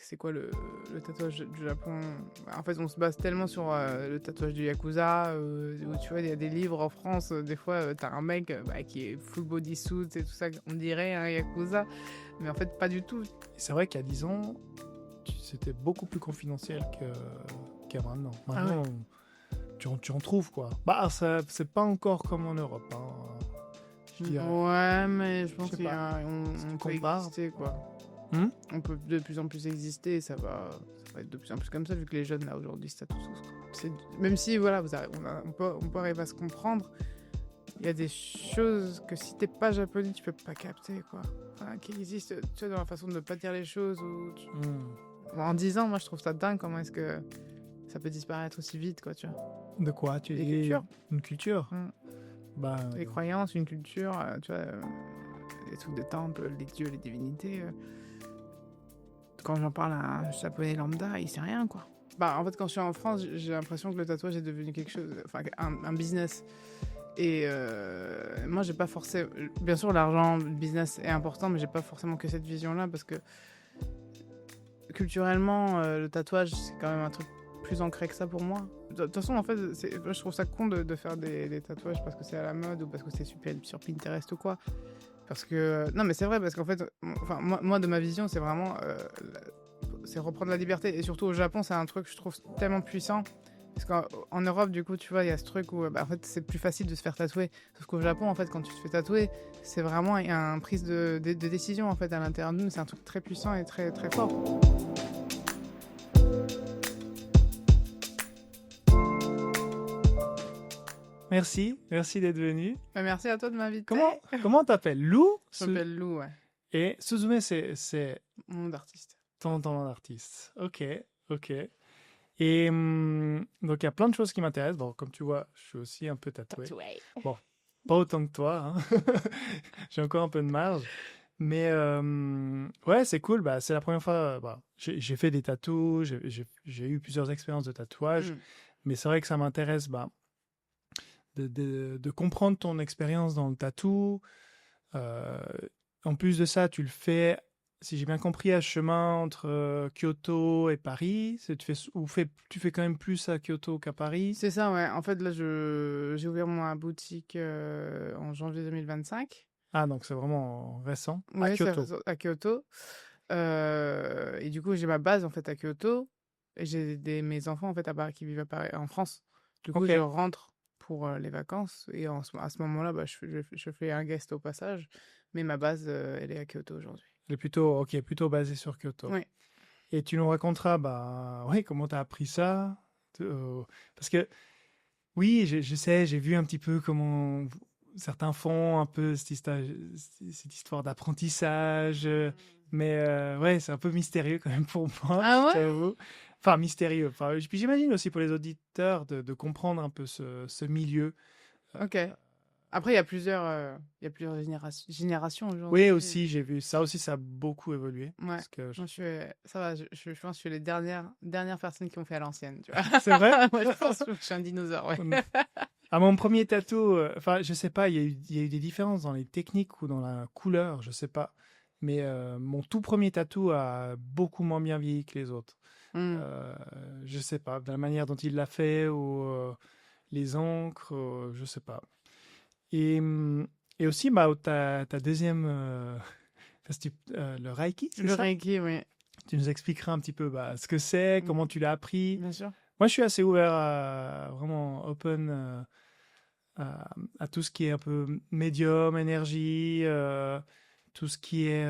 c'est quoi le tatouage du Japon? En fait, on se base tellement sur le tatouage du Yakuza, où tu vois, il y a des livres en France, des fois, t'as un mec qui est full bodysuit et tout ça, on dirait un Yakuza, mais en fait, pas du tout. Et c'est vrai qu'il y a 10 ans, c'était beaucoup plus confidentiel qu'à maintenant. Ah ouais. Maintenant, tu en trouves, quoi. Bah, ça, c'est pas encore comme en Europe, hein, je dirais. Ouais, mais je pense sais qu'il y pas. a, Si on tu peut compares. exister, quoi. Hmm. On peut de plus en plus exister et ça va être de plus en plus comme ça, vu que les jeunes, là, aujourd'hui, se tatouent tous, quoi. Même si, voilà, on peut arriver à se comprendre, il y a des choses que si t'es pas japonais, tu peux pas capter, quoi. Enfin, qui existent, tu vois, dans la façon de ne pas dire les choses. En 10 ans, moi, je trouve ça dingue comment est-ce que ça peut disparaître aussi vite, quoi, tu vois. De quoi tu Les dis cultures. Une culture. Bah, Les croyances, une culture, tu vois, les trucs de temple, les dieux, les divinités. Quand j'en parle à un japonais lambda, il sait rien, quoi. Bah, en fait, quand je suis en France, j'ai l'impression que le tatouage est devenu quelque chose, enfin, un business. Et moi, j'ai pas forcément. Bien sûr, l'argent, le business est important, mais j'ai pas forcément que cette vision-là parce que culturellement, le tatouage, c'est quand même un truc plus ancré que ça pour moi. De toute façon, en fait, moi, je trouve ça con de faire des tatouages parce que c'est à la mode ou parce que c'est super sur Pinterest ou quoi. Parce que. Non, mais c'est vrai, parce qu'en fait, enfin, moi, de ma vision, c'est vraiment. C'est reprendre la liberté. Et surtout au Japon, c'est un truc que je trouve tellement puissant. Parce qu'en Europe, du coup, tu vois, il y a ce truc où en fait, c'est plus facile de se faire tatouer. Sauf qu'au Japon, en fait, quand tu te fais tatouer, c'est vraiment un prise de décision en fait, à l'intérieur de nous. C'est un truc très puissant et très, très fort. merci d'être venu. Bah, merci à toi de m'inviter. Comment t'appelles Lou Je m'appelle Lou, ouais. Et Suzume, c'est Mon nom d'artiste. ton nom d'artiste. Ok. Et donc, il y a plein de choses qui m'intéressent. Bon, comme tu vois, je suis aussi un peu tatoué. Bon, pas autant que toi, hein. J'ai encore un peu de marge. Mais ouais, c'est cool. Bah, c'est la première fois. Bah, j'ai fait des tatous, j'ai eu plusieurs expériences de tatouage. Mais c'est vrai que ça m'intéresse de comprendre ton expérience dans le tatou. En plus de ça, tu le fais, si j'ai bien compris, à chemin entre Kyoto et Paris. Tu fais quand même plus à Kyoto qu'à Paris. C'est ça, ouais. En fait, là, j'ai ouvert ma boutique en janvier 2025. Ah, donc c'est vraiment récent. À Ouais, c'est Kyoto. à Kyoto. Et du coup, j'ai ma base en fait à Kyoto. Et j'ai mes enfants en fait à Paris qui vivent à Paris, en France. Du coup, Ok. je rentre pour les vacances. Et à ce moment-là, bah, je fais un guest au passage. Mais ma base, elle est à Kyoto aujourd'hui. Elle est plutôt basé sur Kyoto. Oui. Et tu nous raconteras, bah, ouais, comment tu as appris ça. Parce que, oui, je sais, j'ai vu un petit peu comment certains font un peu cette histoire d'apprentissage. Mais ouais, c'est un peu mystérieux quand même pour moi, Ah je ouais? t'avoue. Enfin, mystérieux. Enfin, puis j'imagine aussi pour les auditeurs de comprendre un peu ce milieu. Ok. Après, il y a plusieurs générations Oui, aujourd'hui. aussi, j'ai vu. Ça aussi, ça a beaucoup évolué. Ouais. Parce que Moi, ça va, je pense que je suis les dernières personnes qui ont fait à l'ancienne, tu vois. C'est vrai? Moi, je pense que je suis un dinosaure, ouais. À mon premier tatou, enfin, je sais pas, il y a eu des différences dans les techniques ou dans la couleur, je sais pas. Mais mon tout premier tatou a beaucoup moins bien vieilli que les autres. Hmm. Je sais pas, de la manière dont il l'a fait ou les encres, je sais pas. Et, et aussi, bah, ta deuxième, le Reiki, c'est Le ça? Reiki, oui. Tu nous expliqueras un petit peu bah, ce que c'est, comment tu l'as appris. Bien sûr. Moi, je suis assez ouvert vraiment open à tout ce qui est un peu médium, énergie, tout ce qui est.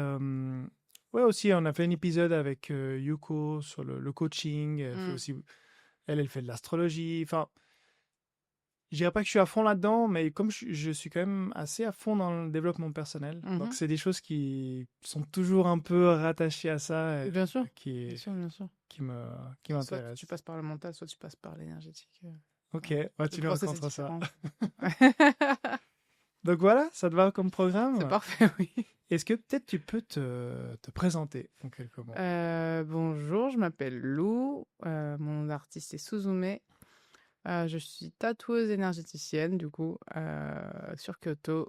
Ouais, aussi, on a fait un épisode avec Yuko sur le coaching. Elle fait aussi, elle fait de l'astrologie. Enfin, je dirais pas que je suis à fond là-dedans, mais comme je suis quand même assez à fond dans le développement personnel, donc c'est des choses qui sont toujours un peu rattachées à ça, Bien sûr. qui Bien sûr, bien sûr. qui Soit m'intéressent. tu passes par le mental, soit tu passes par l'énergétique. Ok, Voilà. ouais, Le tu nous process est raconteras ça. différent. Donc voilà, ça te va comme C'est programme? parfait, oui. Est-ce que peut-être tu peux te présenter en quelques mots? Bonjour, je m'appelle Lou. Mon nom d'artiste est Suzume. Je suis tatoueuse énergéticienne, du coup, sur Kyoto.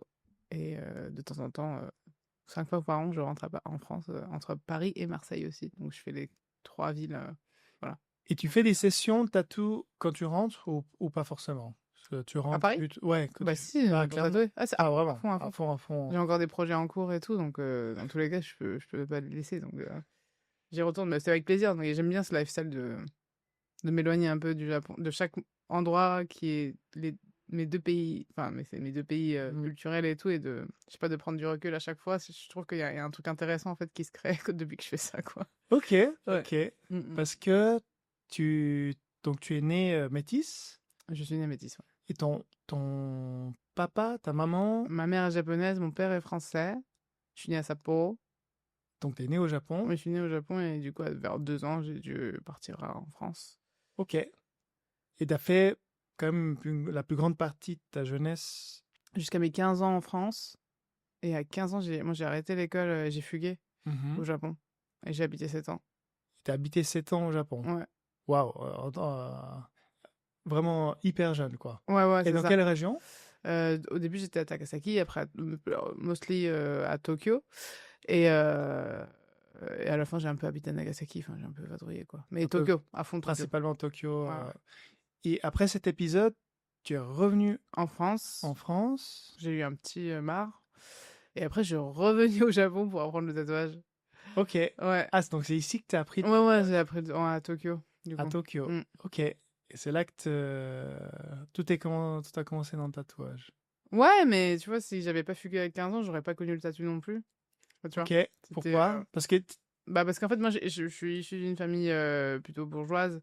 Et de temps en temps, 5 fois par an, je rentre en France, entre Paris et Marseille aussi. Donc, je fais 3 villes. Voilà. Et tu fais des sessions tatou quand tu rentres ou pas forcément? Parce que tu À rentres Paris? Ouais, Bah si, Ah, pour clairement. tatouer. Ah, Ah, à vraiment? fond, à À fond. fond, à fond. J'ai encore des projets en cours et tout, donc dans tous les cas, je peux pas les laisser. Donc j'y retourne, mais c'est avec plaisir. Donc, j'aime bien ce lifestyle de m'éloigner un peu du Japon, de chaque endroit qui est mes deux pays, enfin, mais c'est mes deux pays culturels et tout, et je sais pas, de prendre du recul à chaque fois. Je trouve qu'il y a un truc intéressant en fait qui se crée depuis que je fais ça, quoi. Ok, Ouais. ok. Mm. Parce que donc tu es né métisse Je suis née métisse, ouais. et ton papa, ta maman, Ma mère est japonaise, mon père est français. Je suis née à Sapporo. donc tu es né au Japon. Oui, je suis née au Japon et du coup, vers 2 ans, j'ai dû partir en France. Ok. Et tu as fait quand même la plus grande partie de ta jeunesse. Jusqu'à mes 15 ans en France. Et à 15 ans, j'ai arrêté l'école et j'ai fugué au Mhm. Japon. Et j'ai habité 7 ans. Tu as habité 7 ans au Japon. Ouais, Waouh, vraiment hyper jeune, quoi. ouais, Et c'est dans ça. quelle région? Au début, j'étais à Takasaki, après, mostly à Tokyo. Et, et à la fin, j'ai un peu habité à Nagasaki. Enfin, j'ai un peu vadrouillé, quoi. Mais Un peu Tokyo, à fond Tokyo. Principalement Tokyo. Ouais, ouais. Et après cet épisode, tu es revenu En France, en France. j'ai eu un petit marre. Et après, je suis revenu au Japon pour apprendre le tatouage. Ok. Ouais. Ah, donc c'est ici que tu as appris Ouais, j'ai appris à Tokyo, du à coup. Tokyo. Mm. Ok. Et c'est là que tout a commencé dans le tatouage. Ouais, mais tu vois, si j'avais pas fugué à 15 ans, j'aurais pas connu le tatou non plus. Enfin, tu vois, Ok. c'était. Pourquoi? Parce que Bah, parce qu'en fait, moi, je suis issu d'une famille plutôt bourgeoise.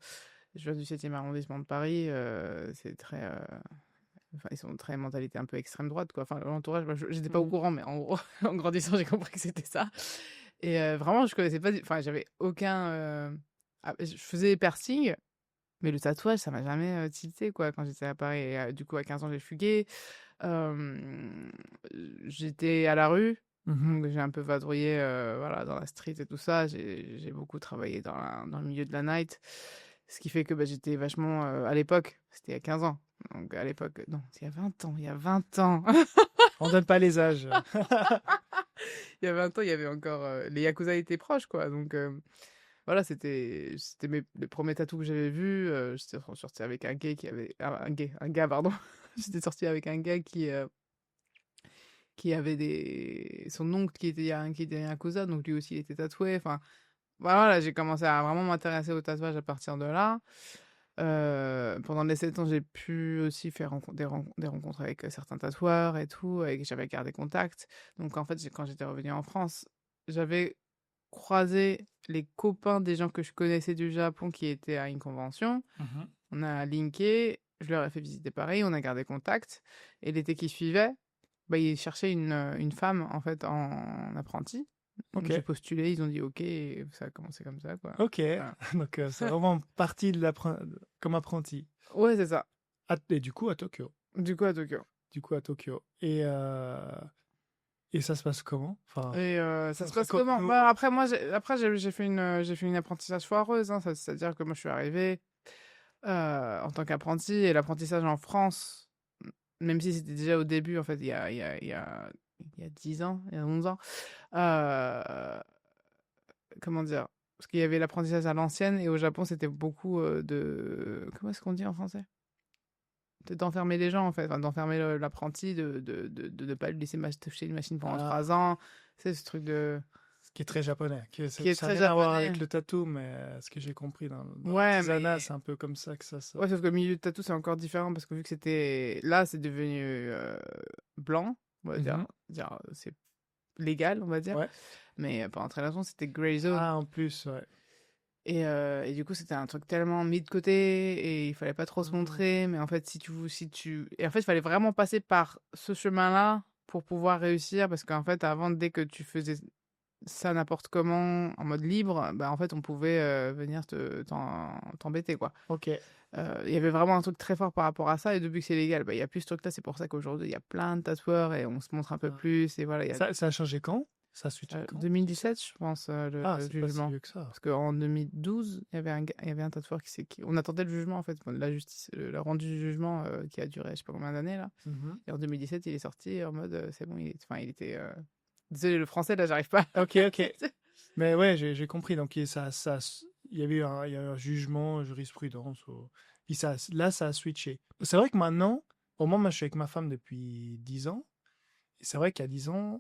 Je viens du 7e arrondissement de Paris. C'est très. Enfin, ils sont très mentalité un peu extrême droite, quoi. Enfin, l'entourage, moi, j'étais pas au courant, mais en gros, en grandissant, j'ai compris que c'était ça. Et vraiment, je connaissais pas. Enfin, j'avais aucun. Je faisais des piercings, mais le tatouage, ça m'a jamais tilté, quoi, quand j'étais à Paris. Et, du coup, à 15 ans, j'ai fugué. Euh, J'étais à la rue. Mhm. Donc, j'ai un peu vadrouillé voilà, dans la street et tout ça. J'ai beaucoup travaillé dans le milieu de la night. Ce qui fait que bah, j'étais vachement. À l'époque, c'était il y a 15 ans. Donc à l'époque, non, il y a 20 ans. Il y a 20 ans. On donne pas les âges. Il y a 20 ans, il y avait encore. Les Yakuza étaient proches, quoi. Donc voilà, c'était les premiers tatous que j'avais vus. J'étais sorti avec un gay qui avait. Un gars, pardon. J'étais sorti avec un gars qui avait son oncle qui était un Yakuza, donc lui aussi il était tatoué. Enfin, voilà, j'ai commencé à vraiment m'intéresser au tatouage à partir de là. Pendant les 7 ans, j'ai pu aussi faire des rencontres avec certains tatoueurs et tout, et j'avais gardé contact. Donc en fait, quand j'étais revenu en France, j'avais croisé les copains des gens que je connaissais du Japon qui étaient à une convention. Mhm. On a linké, je leur ai fait visiter Paris, on a gardé contact. Et l'été qui suivait, bah, ils cherchaient une femme en fait en apprenti. Donc Ok. j'ai postulé, ils ont dit ok, et ça a commencé comme ça, quoi. Ok. Voilà. Donc c'est vraiment parti comme apprenti. Ouais, c'est ça. Et du coup à Tokyo. Du coup, à Tokyo. Et ça se passe comment? Enfin, Et ça se passe co- comment? co- Bah, après, moi, j'ai fait une apprentissage foireuse. Hein, c'est-à-dire que moi, je suis arrivée en tant qu'apprenti, et l'apprentissage en France, même si c'était déjà au début, en fait, il y a 10 ans, il y a 11 ans, comment dire? Parce qu'il y avait l'apprentissage à l'ancienne, et au Japon, c'était beaucoup comment est-ce qu'on dit en français? D'enfermer les gens, en fait, enfin, d'enfermer l'apprenti, de ne pas lui laisser toucher une machine pendant Ah, 3 ans. C'est ce truc de. ce qui est très japonais. Qui est Ça n'a très rien à voir japonais. avec le tatou, mais ce que j'ai compris dans Ouais, l'artisanat, mais. c'est un peu comme ça que ça sort. Ouais, sauf que le milieu de tatou, c'est encore différent parce que vu que c'était. Là, c'est devenu blanc, on va Mhm. dire c'est légal, on va dire. Ouais. Mais pendant très longtemps, c'était gray zone. Ah, en plus, ouais. Et du coup, c'était un truc tellement mis de côté et il fallait pas trop se Mhm. montrer. Mais en fait, et en fait, il fallait vraiment passer par ce chemin-là pour pouvoir réussir parce qu'en fait, avant, dès que tu faisais ça n'importe comment, en mode libre, bah en fait, on pouvait venir t'embêter, quoi. Ok. Il y avait vraiment un truc très fort par rapport à ça, et depuis que c'est légal, bah, il y a plus ce truc-là. C'est pour ça qu'aujourd'hui, il y a plein de tatoueurs et on se montre un peu plus. Et voilà, il y a Ça a changé quand? Ça a switché quand? 2017, je pense, Ah, le c'est pas si jugement. vieux que ça. Parce qu'en 2012, il y avait un tatoueur on attendait le jugement, en fait, la justice, le rendu du jugement qui a duré je sais pas combien d'années, là. Mhm. Et en 2017, il est sorti en mode, c'est bon, enfin, il était. Désolé, le français, là, j'arrive pas. Ok, ok. Mais ouais, j'ai compris. Donc il y a eu un jugement, jurisprudence. Puis là, ça a switché. C'est vrai que maintenant, au moment où je suis avec ma femme depuis 10 ans, et c'est vrai qu'il y a 10 ans,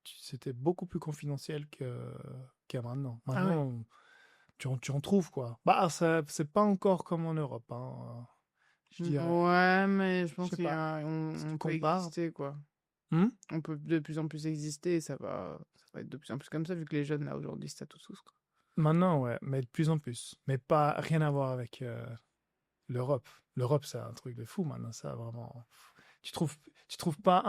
c'était beaucoup plus confidentiel qu'à maintenant. Ah ouais. Maintenant, tu en trouves, quoi. Bah, ça, c'est pas encore comme en Europe, hein, je dirais. Ouais, mais je Je pense sais pas. Si tu on peut compares. exister, quoi. Hmm. On peut de plus en plus exister et ça va être de plus en plus comme ça, vu que les jeunes, là, aujourd'hui, c'est à tous, quoi. Maintenant, ouais, mais de plus en plus. Mais pas rien à voir avec l'Europe. L'Europe, c'est un truc de fou maintenant, ça, vraiment. Tu trouves, tu trouves pas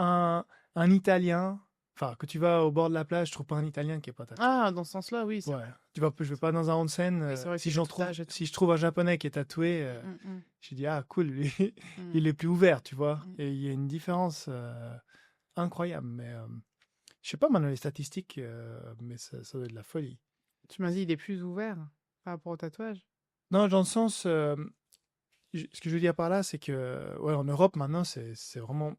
un Italien, enfin, que tu vas au bord de la plage, tu trouves pas un Italien qui est pas tatoué. Ah, dans ce sens-là, oui, c'est Ouais. vrai. Je vais pas dans un onsen. Oui, c'est vrai qu'il y a Si des j'en trouve, tatouages et tout. si je trouve un Japonais qui est tatoué, Mm, mm, je dis ah cool, lui, mm, il est plus ouvert, tu vois. mm. Et il y a une différence incroyable. Mais je sais pas maintenant les statistiques, mais ça doit être de la folie. Tu m'as dit, il est plus ouvert par rapport au tatouage. Non, dans le sens, ce que je veux dire par là, c'est que ouais, en Europe maintenant, c'est vraiment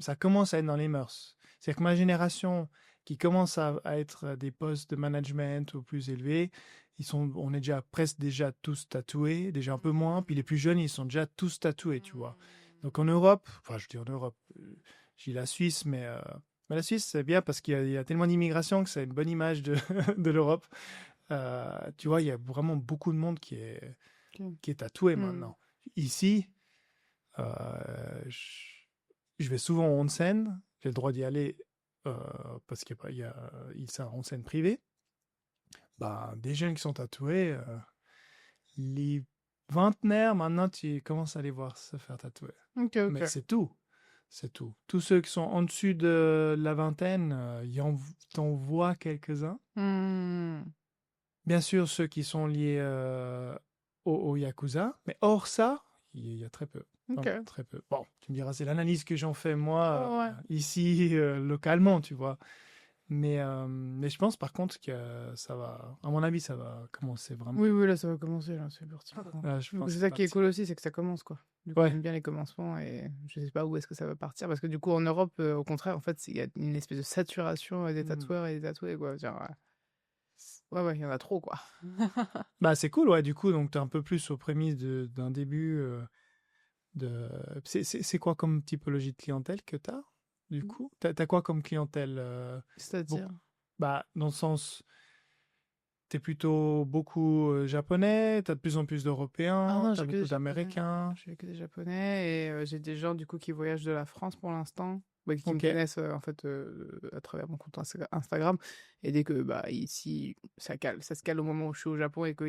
ça commence à être dans les mœurs. C'est que ma génération qui commence à être des postes de management ou plus élevés, on est déjà presque déjà tous tatoués, déjà un peu moins. Puis les plus jeunes, ils sont déjà tous tatoués, tu vois. Donc en Europe, enfin je dis en Europe, je dis la Suisse, mais la Suisse c'est bien parce il y a tellement d'immigration que c'est une bonne image de, de l'Europe. Tu vois, il y a vraiment beaucoup de monde Ok. qui est tatoué Mm. maintenant. Ici, je vais souvent en onsen, j'ai le droit d'y aller euh, parce c'est un onsen privé. Bah, des jeunes qui sont tatoués, les vingtenaires, maintenant, tu commences à les voir se faire tatouer. Ok, Mais ok. c'est tout. C'est tout. Tous ceux qui sont en dessus de la vingtaine, t'en vois quelques-uns. Mm. Bien sûr, ceux qui sont liés au Yakuza, mais hors ça, il y a très peu. Vraiment, Ok. très peu. Bon, tu me diras, c'est l'analyse que j'en fais moi, Ouais. ici, localement, tu vois. Mais je pense par contre que ça va, à mon avis, ça va commencer vraiment. Oui, oui, là, ça va commencer, là, c'est parti. Là, je Du coup, pense c'est que c'est ça qui est parti. cool aussi, c'est que ça commence, quoi. Du coup, Ouais. j'aime bien les commencements et je sais pas où est-ce que ça va partir. Parce que du coup, en Europe, au contraire, en fait, il y a une espèce de saturation des Hmm. tatoueurs et des tatoués, quoi. Genre, ouais, ouais, il y en a trop, quoi. Bah, c'est cool, ouais, du coup, donc t'es un peu plus aux prémices d'un début. C'est quoi comme typologie de clientèle que t'as, du coup? T'as quoi comme clientèle C'est-à-dire. beaucoup, bah, dans le sens, t'es plutôt beaucoup japonais, t'as de plus en plus Ah d'Européens, non, t'as j'ai que des beaucoup japonais. d'Américains. J'ai que des japonais et j'ai des gens, du coup, qui voyagent de la France pour l'instant. Bah, qui me Ok, connaissent en fait à travers mon compte Instagram et dès que bah ici ça se cale au moment où je suis au Japon et que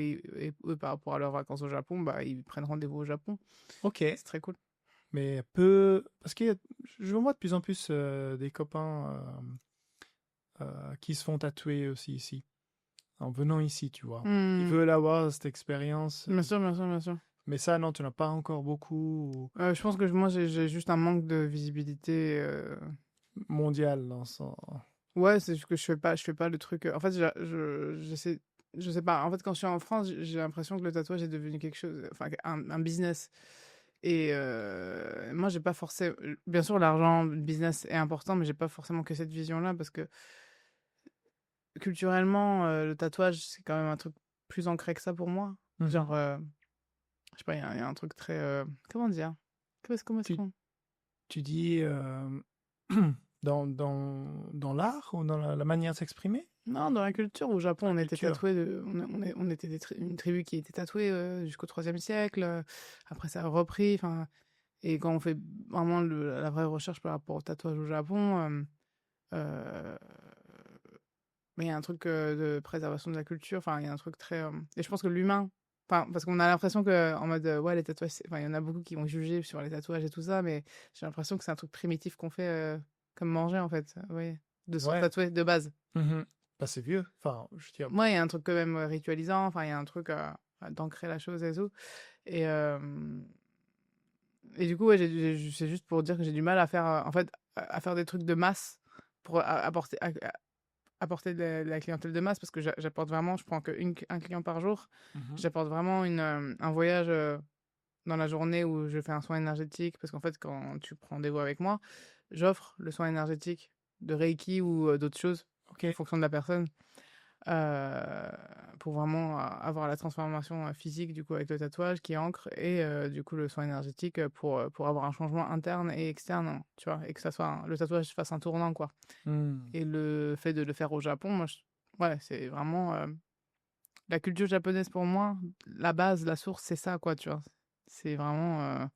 eux par rapport à leurs vacances au Japon bah ils prennent rendez-vous au Japon. ok, C'est très cool. mais peu, parce que je vois de plus en plus des copains qui se font tatouer aussi ici, en venant ici, tu vois. Ils Hmm. veulent avoir cette expérience, Bien sûr, bien sûr, bien sûr. mais ça, non, tu n'as pas encore beaucoup Je pense que moi j'ai juste un manque de visibilité. mondial dans son... Ouais, c'est juste que je fais pas le truc. En fait, j'essaie, je sais pas. En fait, quand je suis en France, j'ai l'impression que le tatouage est devenu quelque chose, enfin, un business. Et moi, j'ai pas forcément. Bien sûr, l'argent, le business est important, mais j'ai pas forcément que cette vision-là parce que culturellement, le tatouage, c'est quand même un truc plus ancré que ça pour moi. Mhm. Genre, je sais pas, il y a un truc très. Comment dire? Comment est-ce Tu, qu'on. tu dis dans l'art ou dans la manière de s'exprimer? Non, dans la culture, au Japon, La on était culture. tatoués, on était une tribu qui était tatouée jusqu'au IIIe siècle. Après, ça a repris. Enfin, et quand on fait vraiment la vraie recherche par rapport au tatouage au Japon, euh, mais il y a un truc de préservation de la culture. Enfin, il y a un truc très. Et je pense que l'humain. Enfin, parce qu'on a l'impression que, en mode, ouais, les tatouages. Enfin, il y en a beaucoup qui vont juger sur les tatouages et tout ça, mais j'ai l'impression que c'est un truc primitif qu'on fait comme manger, en fait. Oui, de se faire Ouais. tatouer de base. Mhm. Bah, c'est vieux. Enfin, je veux dire, Moi, il y a un truc quand même ritualisant, enfin, il y a un truc d'ancrer la chose et tout. Et, euh, et du coup, ouais, c'est juste pour dire que j'ai du mal à faire, en fait, à faire des trucs de masse pour apporter de la clientèle de masse parce que j'apporte vraiment, je prends un client par jour. mhm. J'apporte vraiment un voyage dans la journée où je fais un soin énergétique parce qu'en fait, quand tu prends rendez-vous avec moi, j'offre le soin énergétique de Reiki ou d'autres choses Ok. en fonction de la personne. euh, pour vraiment avoir la transformation physique du coup avec le tatouage qui ancre et du coup le soin énergétique pour avoir un changement interne et externe, hein, tu vois, et que ça soit le tatouage fasse un tournant, quoi. Hmm. Et le fait de le faire au Japon, moi, ouais, c'est vraiment la culture japonaise pour moi, la base, la source, c'est ça, quoi, tu vois. C'est vraiment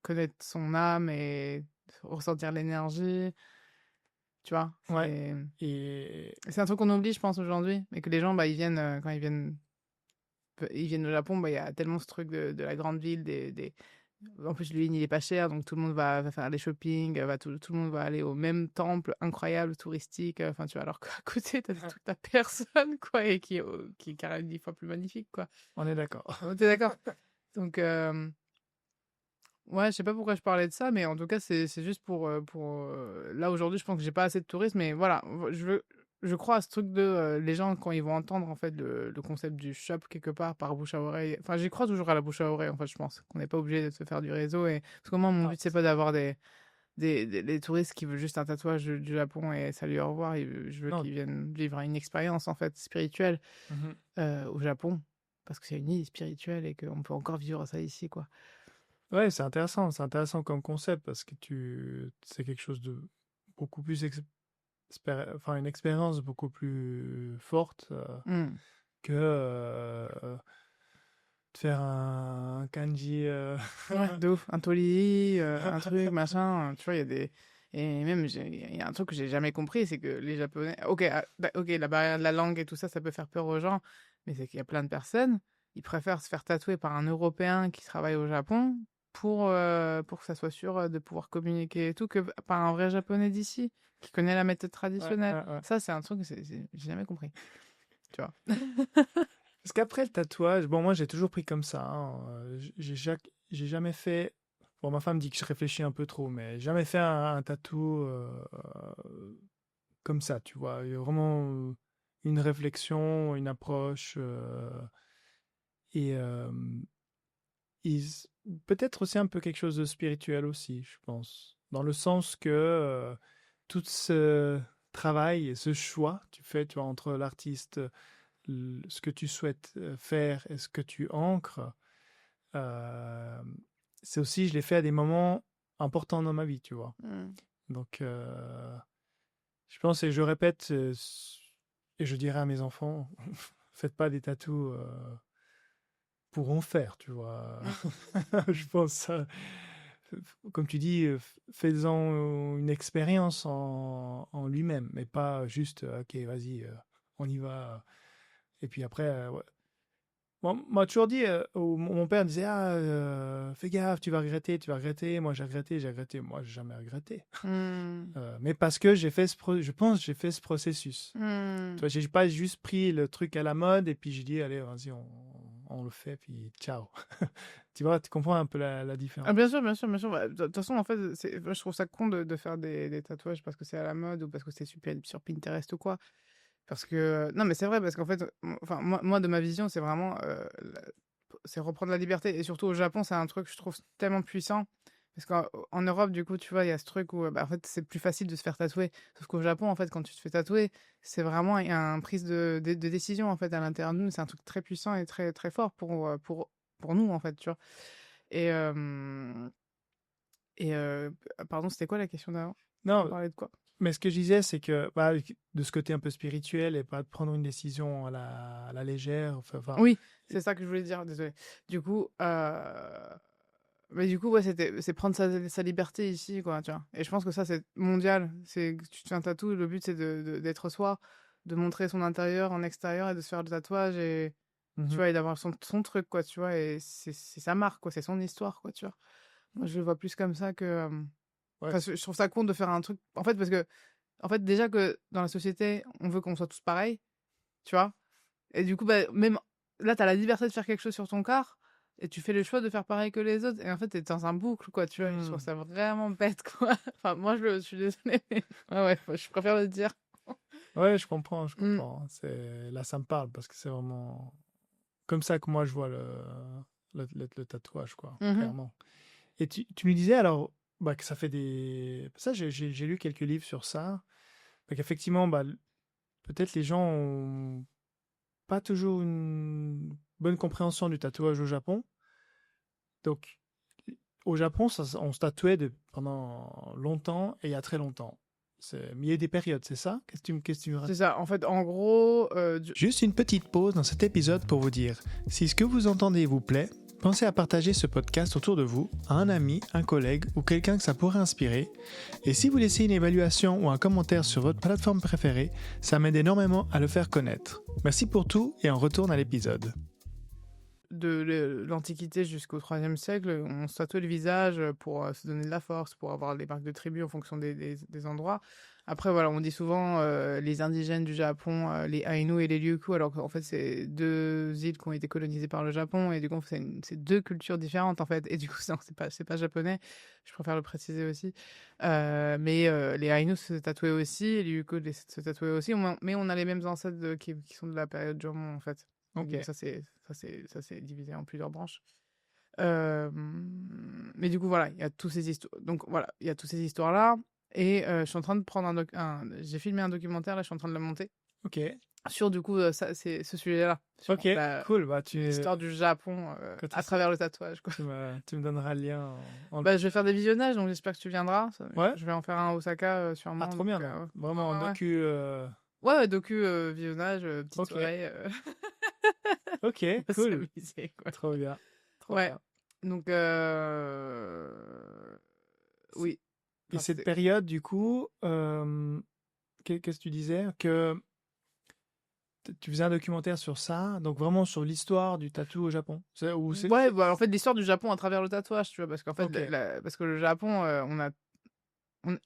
connaître son âme et ressentir l'énergie, tu vois. Ouais. Et C'est un truc qu'on oublie, je pense, aujourd'hui, mais que les gens, bah, ils viennent, quand ils viennent au Japon, bah, il y a tellement ce truc de la grande ville, en plus, lui, il est pas cher, donc tout le monde va faire les shopping, tout le monde va aller au même temple incroyable, touristique, enfin, tu vois, alors qu'à côté, t'as toute ta personne, quoi, et qui est carrément 10 fois plus magnifique, quoi. on est d'accord. T'es d'accord? Donc, ouais, je sais pas pourquoi je parlais de ça, mais en tout cas, c'est juste là, aujourd'hui, je pense que j'ai pas assez de touristes, mais voilà, je crois à ce truc de les gens, quand ils vont entendre, en fait, le concept du shop quelque part par bouche à oreille. Enfin, j'y crois toujours à la bouche à oreille, en fait, je pense qu'on n'est pas obligé de se faire du réseau. Parce que moi, mon Ah, but, c'est pas d'avoir des touristes qui veulent juste un tatouage du Japon et salut, au revoir. Je veux non. qu'ils viennent vivre une expérience, en fait, spirituelle Mhm. au Japon. Parce que c'est une île spirituelle et qu'on peut encore vivre ça ici, quoi. Ouais, c'est intéressant comme concept parce que c'est quelque chose de beaucoup plus enfin une expérience beaucoup plus forte Hmm. que de faire un kanji. Ouais, de ouf. Un toli, un truc, machin. Tu vois, il y a des. Et même, il y a un truc que j'ai jamais compris, c'est que les Japonais. Ok, ok, la barrière de la langue et tout ça, ça peut faire peur aux gens, mais c'est qu'il y a plein de personnes, ils préfèrent se faire tatouer par un Européen qui travaille au Japon pour que ça soit sûr de pouvoir communiquer et tout, que par un vrai Japonais d'ici, qui connaît la méthode Ouais, traditionnelle. ouais, ouais. Ça, c'est un truc que j'ai jamais compris. Tu vois. Parce qu'après le tatouage, bon, moi j'ai toujours pris comme ça, hein, j'ai jamais fait. Bon, ma femme dit que je réfléchis un peu trop, mais j'ai jamais fait un tatou comme ça, tu vois. Il y a vraiment une réflexion, une approche. Et, euh, et peut-être aussi un peu quelque chose de spirituel aussi, je pense. Dans le sens que tout ce travail et ce choix tu fais, tu vois, entre l'artiste, ce que tu souhaites faire et ce que tu ancres, euh, c'est aussi, je l'ai fait à des moments importants dans ma vie, tu vois. Hmm. Donc, je pense et je répète, et je dirais à mes enfants, faites pas des tatous pour en faire, tu vois. Je pense, comme tu dis, fais-en une expérience en lui-même, mais pas juste, ok, vas-y, on y va. Et puis après, ouais. Moi, on m'a toujours dit, mon père disait, ah, fais gaffe, tu vas regretter, tu vas regretter. Moi, j'ai regretté, j'ai regretté. Moi, j'ai jamais regretté. Hmm. Mais parce que j'ai fait je pense, que j'ai fait ce processus. Tu Hmm. vois, j'ai pas juste pris le truc à la mode et puis j'ai dit, allez, vas-y, on le fait, puis ciao. Tu vois, tu comprends un peu la différence. Ah, bien sûr, bien sûr, bien sûr. Bah, de toute façon, en fait, moi, je trouve ça con de faire des tatouages parce que c'est à la mode ou parce que c'est super sur Pinterest ou quoi. Parce que, non, mais c'est vrai, parce qu'en fait, enfin, moi, de ma vision, c'est vraiment, c'est reprendre la liberté. Et surtout au Japon, c'est un truc que je trouve tellement puissant. Parce qu'en Europe, du coup, tu vois, il y a ce truc où, bah, en fait, c'est plus facile de se faire tatouer. Sauf qu'au Japon, en fait, quand tu te fais tatouer, c'est vraiment un prise de décision, en fait, à l'intérieur de nous. C'est un truc très puissant et très, très fort pour nous, en fait, tu vois. Et, pardon, c'était quoi la question d'avant? On Non, parlait de quoi? mais ce que je disais, c'est que bah, de ce côté un peu spirituel et pas de prendre une décision à la légère. Enfin, Oui, c'est ça que je voulais dire, désolé. Du coup, mais du coup, ouais, c'est prendre sa liberté ici, quoi, tu vois. Et je pense que ça, c'est mondial. C'est que tu te fais un tatou, le but, c'est d'être soi, de montrer son intérieur en extérieur et de se faire le tatouage et, tu mhm, vois, et d'avoir son truc, quoi, tu vois. Et c'est sa marque, quoi, c'est son histoire, quoi, tu vois. Moi, je le vois plus comme ça que. ouais, Enfin, je trouve ça con de faire un truc. En fait, parce que, en fait, déjà que dans la société, on veut qu'on soit tous pareils, tu vois. Et du coup, bah, même là, t'as la liberté de faire quelque chose sur ton corps et tu fais le choix de faire pareil que les autres. Et en fait, t'es dans un boucle, quoi, tu vois. Et je trouve hmm, ça vraiment bête, quoi. Enfin, moi, je suis désolée, mais ouais, ouais, je préfère le dire. ouais, je comprends, je Mm. comprends. Là, ça me parle parce que c'est vraiment comme ça que moi je vois le tatouage, quoi, Mhm. clairement. Et tu me disais alors bah, que ça fait des. Ça, j'ai lu quelques livres sur ça. Qu'effectivement, bah, peut-être les gens ont pas toujours une bonne compréhension du tatouage au Japon. Donc, au Japon, on se tatouait pendant longtemps et il y a très longtemps. Mais il y a eu des périodes, c'est ça? Qu'est-ce que tu me C'est racontes? ça. En fait, en gros, Juste une petite pause dans cet épisode pour vous dire, si ce que vous entendez vous plaît, pensez à partager ce podcast autour de vous, à un ami, un collègue ou quelqu'un que ça pourrait inspirer. Et si vous laissez une évaluation ou un commentaire sur votre plateforme préférée, ça m'aide énormément à le faire connaître. Merci pour tout et on retourne à l'épisode. de l'Antiquité jusqu'au IIIe siècle, on se tatouait le visage pour se donner de la force, pour avoir les marques de tribu en fonction des endroits. Après, voilà, on dit souvent les indigènes du Japon, les Ainu et les Ryukyu, alors qu'en fait, c'est deux îles qui ont été colonisées par le Japon, et du coup, c'est deux cultures différentes, en fait. Et du coup, c'est pas japonais, je préfère le préciser aussi. Mais les Ainu se tatouaient aussi, et les Ryukyu se tatouaient aussi, mais on a les mêmes ancêtres qui sont de la période Jomon, en fait. Ok. Donc ça c'est divisé en plusieurs branches. Euh, mais du coup voilà, il y a tous ces histoires. Donc voilà, il y a toutes ces histoires là. Et je suis en train de prendre j'ai filmé un documentaire là, je suis en train de le monter Ok. sur du coup c'est ce sujet-là, sur Ok. Cool. Bah, l'histoire du Japon à travers le tatouage quoi. tu me donneras le lien. Bah je vais faire des visionnages donc j'espère que tu viendras. Ouais. Je vais en faire un à Osaka sûrement. Ah, trop bien. Donc, Donc, vraiment en ouais. docu. Ouais, docu visionnage petite Ok. soirée. Ok. On va Cool. s'amuser, quoi. Trop bien. Trop Ouais. bien. Donc, oui. Et Enfin, cette période, du coup, qu'est-ce que tu disais? Que tu faisais un documentaire sur ça, donc vraiment sur l'histoire du tatou au Japon. ouais, bah, en fait, l'histoire du Japon à travers le tatouage, tu vois, parce qu'en fait, Ok. parce que le Japon, on-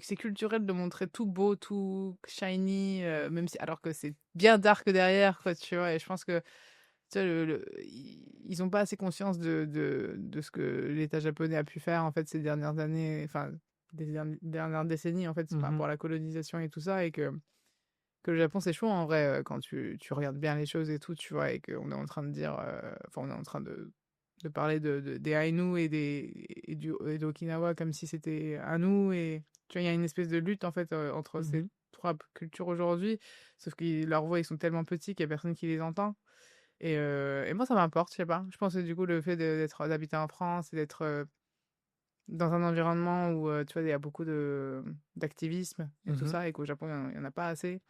c'est culturel de montrer tout beau, tout shiny, même si, alors que c'est bien dark derrière, quoi, tu vois, et je pense que, tu vois, ils ont pas assez conscience de ce que l'État japonais a pu faire, en fait, ces dernières années, enfin, dernières décennies, en fait, par Mhm. rapport à la colonisation et tout ça, et que le Japon, c'est chaud, en vrai, quand tu regardes bien les choses et tout, tu vois, et qu'on est en train de dire, enfin, on est en train de parler des Ainu et d'Okinawa comme si c'était à nous, et tu vois, il y a une espèce de lutte, en fait, entre ces Mhm. trois cultures aujourd'hui, sauf que leurs voix, ils sont tellement petits qu'il y a personne qui les entend. Et moi, ça m'importe, je sais pas. Je pense que du coup, le fait d'habiter en France et d'être dans un environnement où, tu vois, il y a beaucoup d'activisme et tout Mhm. ça, et qu'au Japon, il y en a pas assez,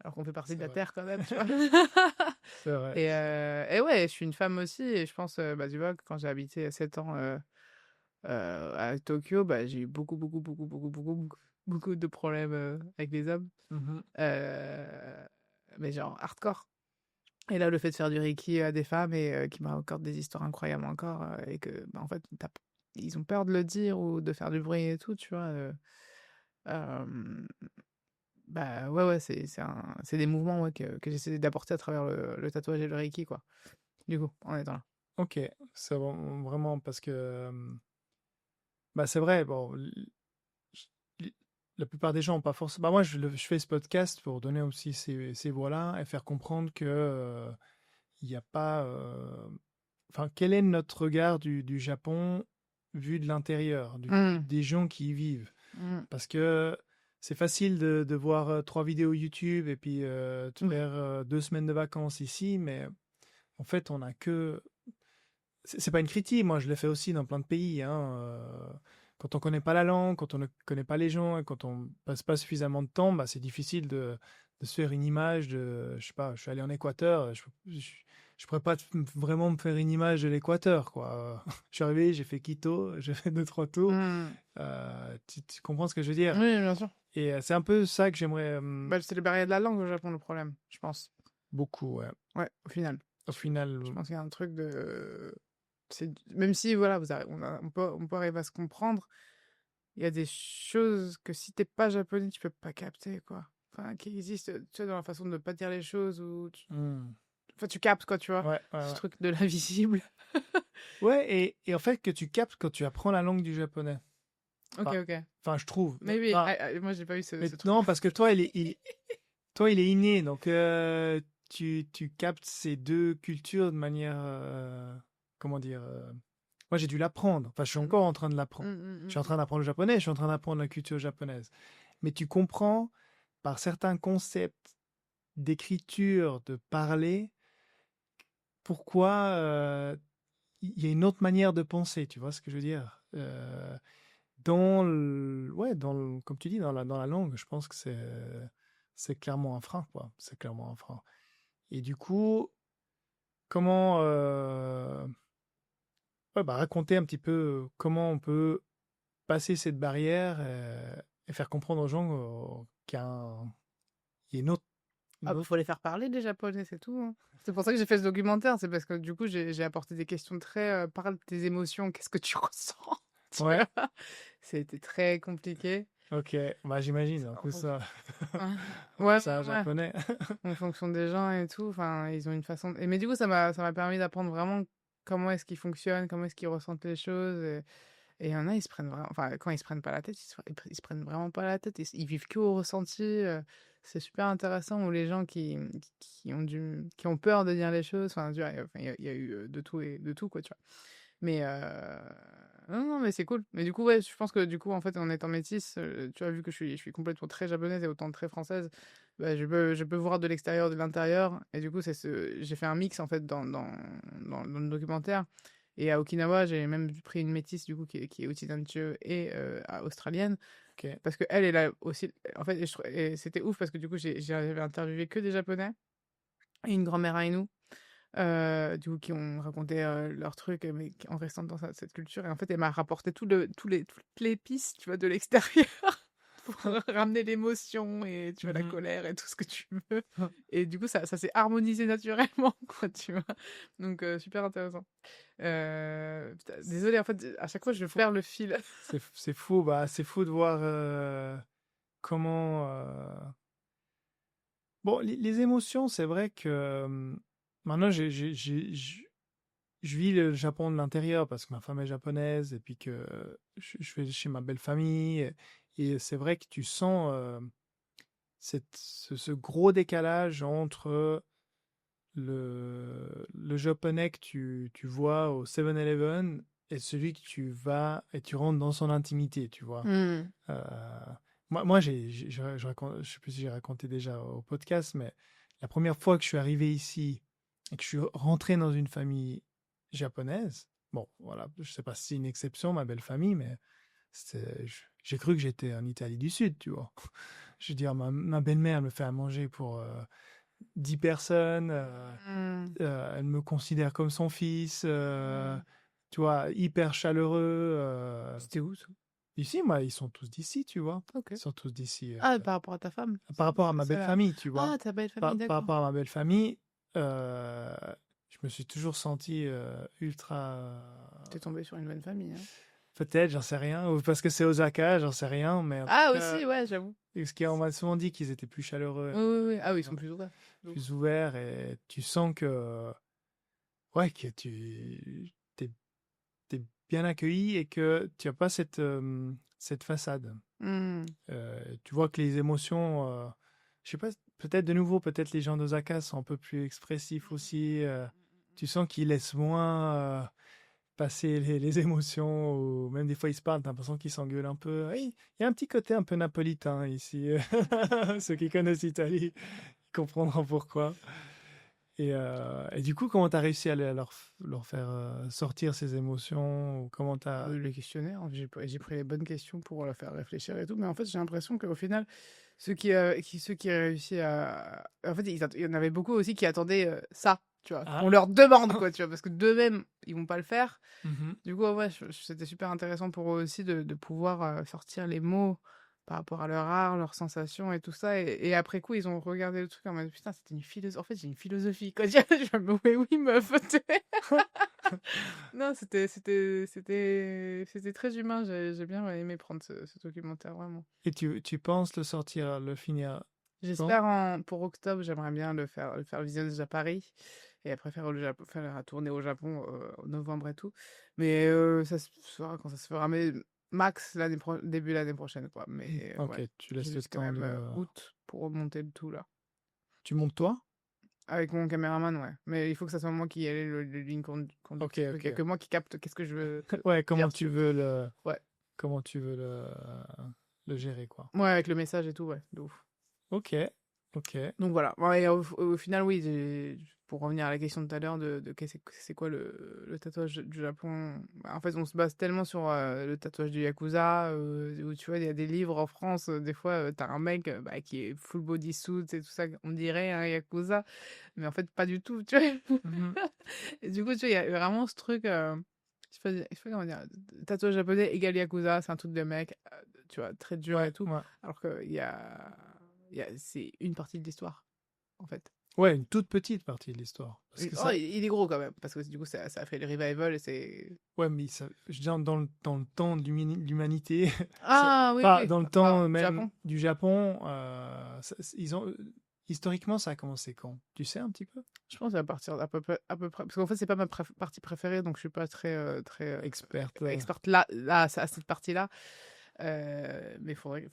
alors qu'on fait partie de C'est la vrai. Terre quand même, tu vois. C'est vrai. Et ouais, je suis une femme aussi, et je pense, bah, tu vois, quand j'ai habité 7 ans à Tokyo, bah, j'ai eu beaucoup de problèmes avec les hommes, Mhm. euh, mais genre hardcore. Et là, le fait de faire du Reiki à des femmes et qui m'a encore des histoires incroyables encore, et que, bah, en fait, ils ont peur de le dire ou de faire du bruit et tout, tu vois. Euh, Bah ouais, c'est des mouvements ouais, que j'essaie d'apporter à travers le tatouage et le Reiki, quoi. Du coup, en étant là. Ok. C'est vraiment parce que, bah, c'est vrai. Bon, la plupart des gens n'ont pas forcément. Bah, moi, je fais ce podcast pour donner aussi ces voix-là et faire comprendre que il n'y a pas. Enfin, quel est notre regard du Japon vu de l'intérieur, Mm, des gens qui y vivent? mm. Parce que c'est facile de voir 3 vidéos YouTube et puis de Ouais. faire 2 semaines de vacances ici, mais en fait, on a que. C'est pas une critique, moi je l'ai fait aussi dans plein de pays. Hein, quand on connaît pas la langue, quand on ne connaît pas les gens et quand on passe pas suffisamment de temps, bah, c'est difficile de se faire une image de. Je sais pas, je suis allé en Équateur, je pourrais pas vraiment me faire une image de l'Équateur, quoi. Je suis arrivé, j'ai fait Quito, j'ai fait 2, 3 tours. Mm. Tu comprends ce que je veux dire? Oui, bien sûr. Et c'est un peu ça que j'aimerais Bah, c'est le barrière de la langue au Japon, le problème, je pense. beaucoup, ouais. Ouais, au final. Au final, Je pense qu'il y a un truc de. Même si, voilà, on peut arriver à se comprendre, il y a des choses que si t'es pas japonais, tu peux pas capter, quoi. Enfin, qui existent, tu sais, dans la façon de ne pas dire les choses, ou. hmm. Enfin, tu captes, quoi, tu vois. Ouais, ouais, Ce ouais. truc de l'invisible. Ouais, et en fait, que tu captes quand tu apprends la langue du japonais. Ok, Enfin, ok. enfin, je trouve. Mais oui, Enfin, moi, j'ai pas eu mais ce truc. non, parce que toi, toi, il est inné, donc tu captes ces deux cultures de manière, comment dire, moi, j'ai dû l'apprendre. Enfin, je suis encore en train de l'apprendre. Je suis en train d'apprendre le japonais, je suis en train d'apprendre la culture japonaise. Mais tu comprends par certains concepts d'écriture, de parler, pourquoi il y a une autre manière de penser, tu vois ce que je veux dire? Comme tu dis, dans la langue, je pense que c'est clairement un frein, quoi. C'est clairement un frein. Et du coup, comment raconter un petit peu comment on peut passer cette barrière et faire comprendre aux gens qu'il y a Ah, une bah, autre. faut les faire parler les Japonais, c'est tout, hein. C'est pour ça que j'ai fait ce documentaire, c'est parce que du coup j'ai apporté des questions très parle de tes émotions, qu'est-ce que tu ressens, tu Ouais, vois? C'était très compliqué. ok, bah j'imagine, en En plus fonction, ça, ouais, en ouais, plus ça, un ouais, japonais. en fonction des gens et tout. Enfin, ils ont une façon. Mais du coup, ça m'a permis d'apprendre vraiment comment est-ce qu'ils fonctionnent, comment est-ce qu'ils ressentent les choses. Et il y en a, ils se prennent vraiment. Enfin, quand ils se prennent pas la tête, ils se prennent vraiment pas la tête. Ils vivent que au ressenti. C'est super intéressant. Ou les gens qui ont peur de dire les choses. Enfin, tu vois, il y a eu de tout et de tout, quoi, tu vois. Mais non, non, mais c'est cool. Mais du coup, ouais, je pense que du coup, en fait, en étant métisse, tu vois, vu que je suis complètement très japonaise et autant très française, bah, je peux voir de l'extérieur, de l'intérieur. Et du coup, j'ai fait un mix, en fait, dans le documentaire. Et à Okinawa, j'ai même pris une métisse, du coup, qui est Uchidanchio et australienne. Ok. Parce que elle a aussi. En fait, et c'était ouf parce que du coup, j'avais interviewé que des Japonais et une grand-mère à nous. Du coup, qui ont raconté leurs trucs, mais en restant dans cette culture. Et en fait, elle m'a rapporté toutes les pistes, tu vois, de l'extérieur pour ramener l'émotion et, tu vois, la Mhm. colère et tout ce que tu veux. Et du coup, ça s'est harmonisé naturellement, quoi, tu vois. Donc, super intéressant. Putain, désolée, en fait, à chaque fois, je perds le fil. C'est fou, bah, c'est fou de voir comment. Bon, les émotions, c'est vrai que maintenant, je vis le Japon de l'intérieur parce que ma femme est japonaise et puis que je vais chez ma belle famille. Et c'est vrai que tu sens ce gros décalage entre le japonais que tu vois au 7-Eleven et celui que tu vas et tu rentres dans son intimité, tu vois. Hmm. Euh, je sais plus si j'ai raconté déjà au podcast, mais la première fois que je suis arrivé ici et que je suis rentré dans une famille japonaise, bon, voilà, je sais pas si c'est une exception, ma belle famille, mais j'ai cru que j'étais en Italie du Sud, tu vois. Je veux dire, ma belle-mère me fait à manger pour 10 personnes, Hmm. elle me considère comme son fils, Hmm. tu vois, hyper chaleureux. C'était où, ça? Ici, moi, ils sont tous d'ici, tu vois. Ok. Ils sont tous d'ici. Ah, par rapport à ta femme? Par rapport à ma C'est belle là. famille, tu vois. Ah, ta belle famille, Par d'accord. rapport à ma belle famille, euh, je me suis toujours senti ultra. T'es tombé sur une bonne famille, hein. Peut-être, j'en sais rien. Ou parce que c'est Osaka, j'en sais rien. Mais en tout Ah, cas, aussi, ouais, j'avoue. on m'a souvent dit qu'ils étaient plus chaleureux, Oui, oui, oui. Ah oui, ils sont plus ouverts. De ouf. plus ouverts. Et tu sens que, ouais, que tu t'es bien accueilli et que tu n'as pas cette façade. Hmm. Tu vois que les émotions, je sais pas, peut-être de nouveau, peut-être les gens d'Osaka sont un peu plus expressifs aussi. Tu sens qu'ils laissent moins passer les émotions, ou même des fois ils se parlent, t'as l'impression qu'ils s'engueulent un peu. Oui, il y a un petit côté un peu napolitain ici. Ceux qui connaissent l'Italie comprendront pourquoi. Et du coup, comment tu as réussi à leur faire sortir ces émotions ou comment tu as... Les questionnaires, j'ai pris les bonnes questions pour leur faire réfléchir et tout, mais en fait, j'ai l'impression qu'au final, ceux qui réussi à. En fait, il y en avait beaucoup aussi qui attendaient ça, tu vois, qu'on Ah. leur demande, quoi, tu vois, parce que d'eux-mêmes, ils vont pas le faire. Mhm. Du coup, ouais, c'était super intéressant pour eux aussi de pouvoir sortir les mots par rapport à leur art, leurs sensations et tout ça. Et après coup, ils ont regardé le truc en mode putain, c'était une philosophie. En fait, j'ai une philosophie, quoi. Je me oui, oui, meuf. Non, c'était très humain. J'ai bien aimé prendre ce documentaire, vraiment. Et tu penses le sortir, le finir quand? J'espère pour octobre, j'aimerais bien le faire visionnage à Paris et après faire la tournée au Japon en novembre et tout. Mais ça se fera quand ça se fera. Mais max début l'année prochaine, quoi. Mais Ok, ouais, tu j'ai laisses le jusqu'à temps même de... août pour monter le tout là. Tu montes toi? Avec mon caméraman, ouais. Mais il faut que ça soit moi qui ait le ligne Ok, conductrice. Il n'y a ok. que moi qui capte qu'est-ce que je veux Ouais, dire dessus. Ouais. comment tu veux le gérer, quoi. Ouais, avec le message et tout, ouais. De ouf. Ok, ok. Donc voilà. Ouais, et au final, oui, pour revenir à la question de tout à l'heure de c'est quoi le tatouage du Japon, bah, en fait, on se base tellement sur le tatouage du Yakuza, où tu vois, il y a des livres en France, des fois, t'as un mec bah, qui est full bodysuit et tout ça, on dirait un Yakuza, mais en fait, pas du tout, tu vois. Mhm. Et du coup, tu vois, il y a vraiment ce truc, je sais pas comment dire, tatouage japonais égale Yakuza, c'est un truc de mec, tu vois, très dur et Ouais, tout, ouais. alors que c'est une partie de l'histoire, en fait. Ouais, une toute petite partie de l'histoire. Parce que Oh, ça, il est gros quand même, parce que du coup, ça a fait le revival et c'est. ouais, mais ça, je veux dire, dans le temps de l'humanité, Ah oui, enfin, oui, dans le enfin, temps même Japon. du Japon, ils ont, historiquement, ça a commencé quand? Tu sais un petit peu? Je pense à partir à peu près, parce qu'en fait, c'est pas ma partie préférée, donc je suis pas très Experte. experte là, à cette partie-là. Mais faudrait.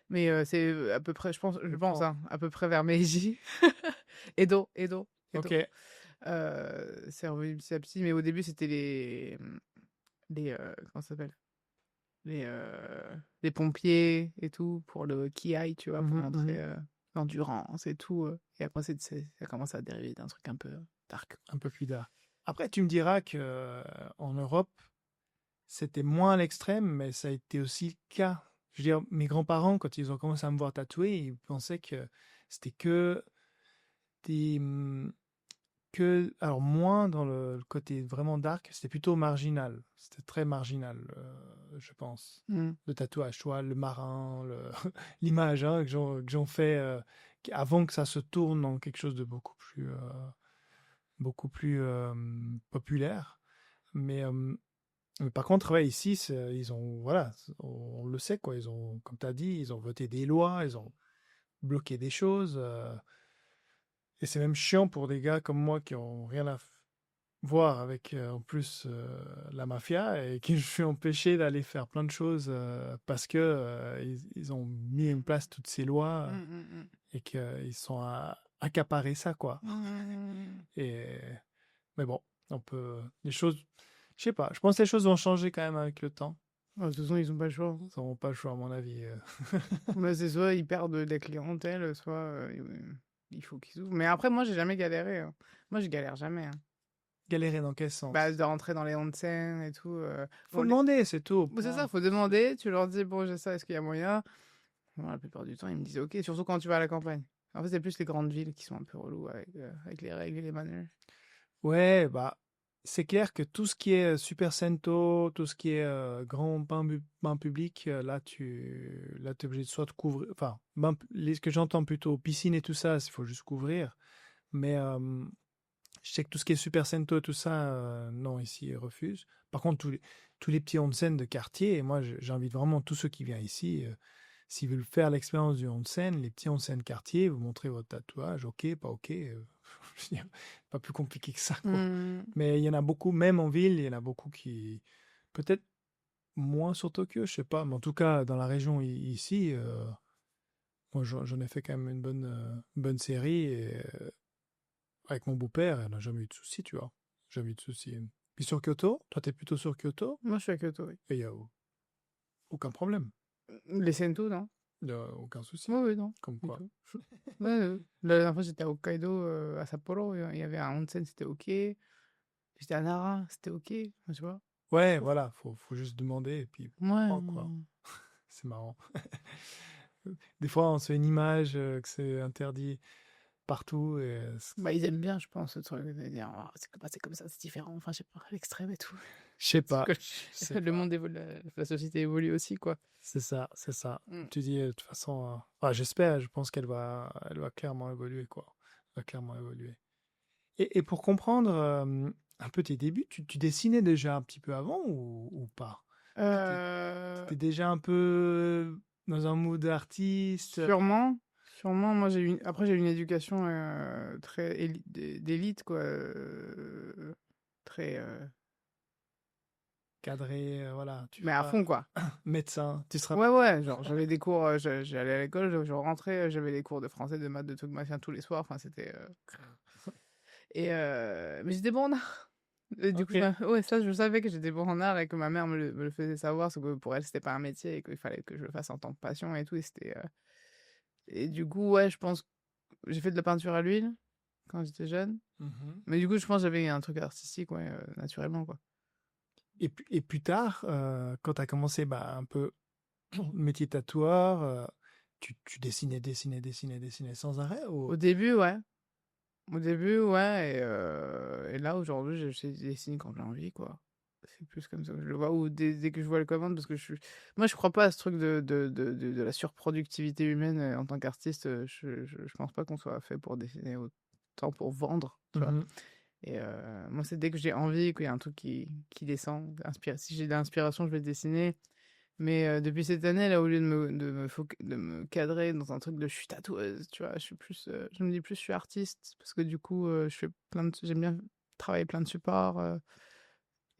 Mais c'est à peu près, je pense, Bon. hein, à peu près vers Meiji. Edo. Ok. C'est revenu petit à petit, mais au début, c'était comment ça s'appelle? Les pompiers et tout, pour le kiai, tu vois, pour Mhm, montrer mhm. l'endurance et tout. Et après, ça commence à dériver d'un truc un peu dark. Un peu plus tard. Après, tu me diras que en Europe, c'était moins à l'extrême, mais ça a été aussi le cas. Je veux dire, mes grands-parents, quand ils ont commencé à me voir tatouer, ils pensaient que c'était que des, alors moins dans le côté vraiment dark, c'était plutôt marginal. C'était très marginal, je pense. Mm. Le tatouage, tu vois, le marin, l'image hein, que j'en fais avant que ça se tourne en quelque chose de beaucoup plus populaire. Mais, mais par contre, ouais, ici, ils ont, voilà, on le sait, quoi. Ils ont, comme tu as dit, ils ont voté des lois, ils ont bloqué des choses. Et c'est même chiant pour des gars comme moi qui ont rien à voir avec, en plus, la mafia et qui je suis empêché d'aller faire plein de choses parce que ils ont mis en place toutes ces lois Mm. et qu'ils sont à accaparer ça, quoi. Mm. Et, mais bon, on peut, les choses, je sais pas, je pense que les choses vont changer quand même avec le temps. De toute façon, ils ont pas le choix. Ils n'auront pas le choix, à mon avis. Mais c'est soit ils perdent de la clientèle, soit il faut qu'ils ouvrent. Mais après, moi, j'ai jamais galéré, hein. Moi, je galère jamais, hein. Galérer dans quel Bah, sens? de rentrer dans les onsen et tout. Faut Bon, demander, c'est tout. c'est ça, Point. faut demander. Tu leur dis, bon, j'ai ça, est-ce qu'il y a moyen? Bon, la plupart du temps, ils me disent OK, surtout quand tu vas à la campagne. En fait, c'est plus les grandes villes qui sont un peu relous avec les règles et les manuels. Ouais, bah, c'est clair que tout ce qui est Super Cento, tout ce qui est grand bain public, là, t'es obligé de soit de couvrir, enfin, ce que j'entends plutôt, piscine et tout ça, il faut juste couvrir. Mais je sais que tout ce qui est Super Cento, tout ça, non, ici, ils refusent. Par contre, tous les petits onsen de quartier, et moi, j'invite vraiment tous ceux qui viennent ici, s'ils veulent faire l'expérience du onsen, les petits onsen quartier, vous montrez votre tatouage, ok, pas ok, je veux dire, pas plus compliqué que ça, quoi. Hmm. Mais il y en a beaucoup, même en ville, il y en a beaucoup qui, peut-être moins sur Tokyo, je sais pas, mais en tout cas, dans la région ici, moi, j'en ai fait quand même une bonne série, et avec mon beau-père, on n'a jamais eu de soucis, tu vois. Jamais eu de soucis. Puis sur Kyoto, toi, t'es plutôt sur Kyoto, Moi, je suis à Kyoto, oui. et il y a aucun problème, Les Sento, non? il y a aucun souci. Oui, oui, non. Comme Du quoi. tout. Ouais, la dernière fois, j'étais à Hokkaido, à Sapporo. Il y avait un onsen, c'était OK. J'étais à Nara, c'était OK. Tu vois? Ouais, voilà, faut juste demander, et puis, Ouais. oh, quoi. C'est marrant. Des fois, on se fait une image que c'est interdit partout, et Bah, ils aiment bien, je pense, ce truc de dire oh, c'est comme ça, c'est différent. Enfin, je sais pas, l'extrême et tout. je sais Parce pas, que je sais le pas. monde évolue, la société évolue aussi, quoi. C'est ça, c'est ça. Mm. Tu dis, de toute façon, j'espère, je pense elle va clairement évoluer, quoi. Elle va clairement évoluer. Et pour comprendre un peu tes débuts, tu dessinais déjà un petit peu avant ou pas? T'étais, Euh, t'étais déjà un peu dans un mood artiste, Sûrement, sûrement. Moi, après, j'ai eu une éducation très d'élite, quoi. Très. cadré, voilà, tu Mais à feras fond, quoi. médecin, tu seras... Ouais, ouais, genre, j'avais des cours, j'allais à l'école, je rentrais, j'avais des cours de français, de maths, de trucs machin tous les soirs. Enfin, c'était. Mais j'étais bon en art. Et du coup, Ok. ouais, ça, je savais que j'étais bon en art et que ma mère me le faisait savoir, parce que pour elle, c'était pas un métier et qu'il fallait que je le fasse en tant que passion et tout. Et c'était. Et du coup, ouais, je pense j'ai fait de la peinture à l'huile quand j'étais jeune. Mhm. Mais du coup, je pense que j'avais un truc artistique, ouais, naturellement, quoi. Et plus tard, quand tu as commencé un peu le métier tatoueur, tu dessinais sans arrêt ou... Au début, ouais. Au début, ouais. Et là, aujourd'hui, je dessine quand j'ai envie, quoi. C'est plus comme ça que je le vois. Ou dès que je vois les commandes, parce que moi, je crois pas à ce truc de la surproductivité humaine en tant qu'artiste. Je pense pas qu'on soit fait pour dessiner autant pour vendre, tu vois. Mhm. Et moi, c'est dès que j'ai envie, qu'il y a un truc qui descend. Si j'ai de l'inspiration, je vais dessiner. Mais depuis cette année, là, au lieu de me cadrer dans un truc de je suis tatoueuse, tu vois, je me dis plus je suis artiste. Parce que du coup, j'aime bien travailler plein de supports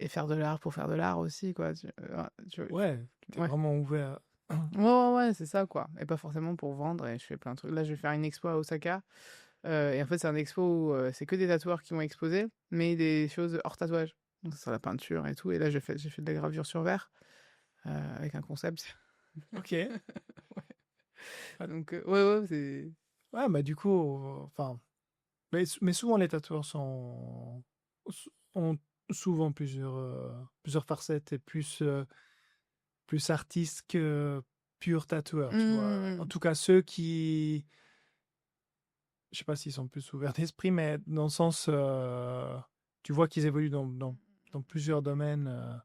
et faire de l'art pour faire de l'art aussi, quoi. Ouais, tu es Ouais. vraiment ouvert. Ouais, ouais, ouais, c'est ça, quoi. Et pas forcément pour vendre. Et je fais plein de trucs. Là, je vais faire une expo à Osaka. Et en fait, c'est un expo où c'est que des tatoueurs qui vont exposer, mais des choses hors tatouage. Donc, ça sera la peinture et tout. Et là, j'ai fait de la gravure sur verre avec un concept. Ok. Donc, ouais, ouais, c'est. Ouais, du coup, enfin, mais souvent les tatoueurs ont souvent plusieurs facettes et plus artistes que purs tatoueurs, tu vois. En Mmh. tout cas, ceux qui, je sais pas s'ils sont plus ouverts d'esprit, mais dans le sens, tu vois qu'ils évoluent dans plusieurs domaines,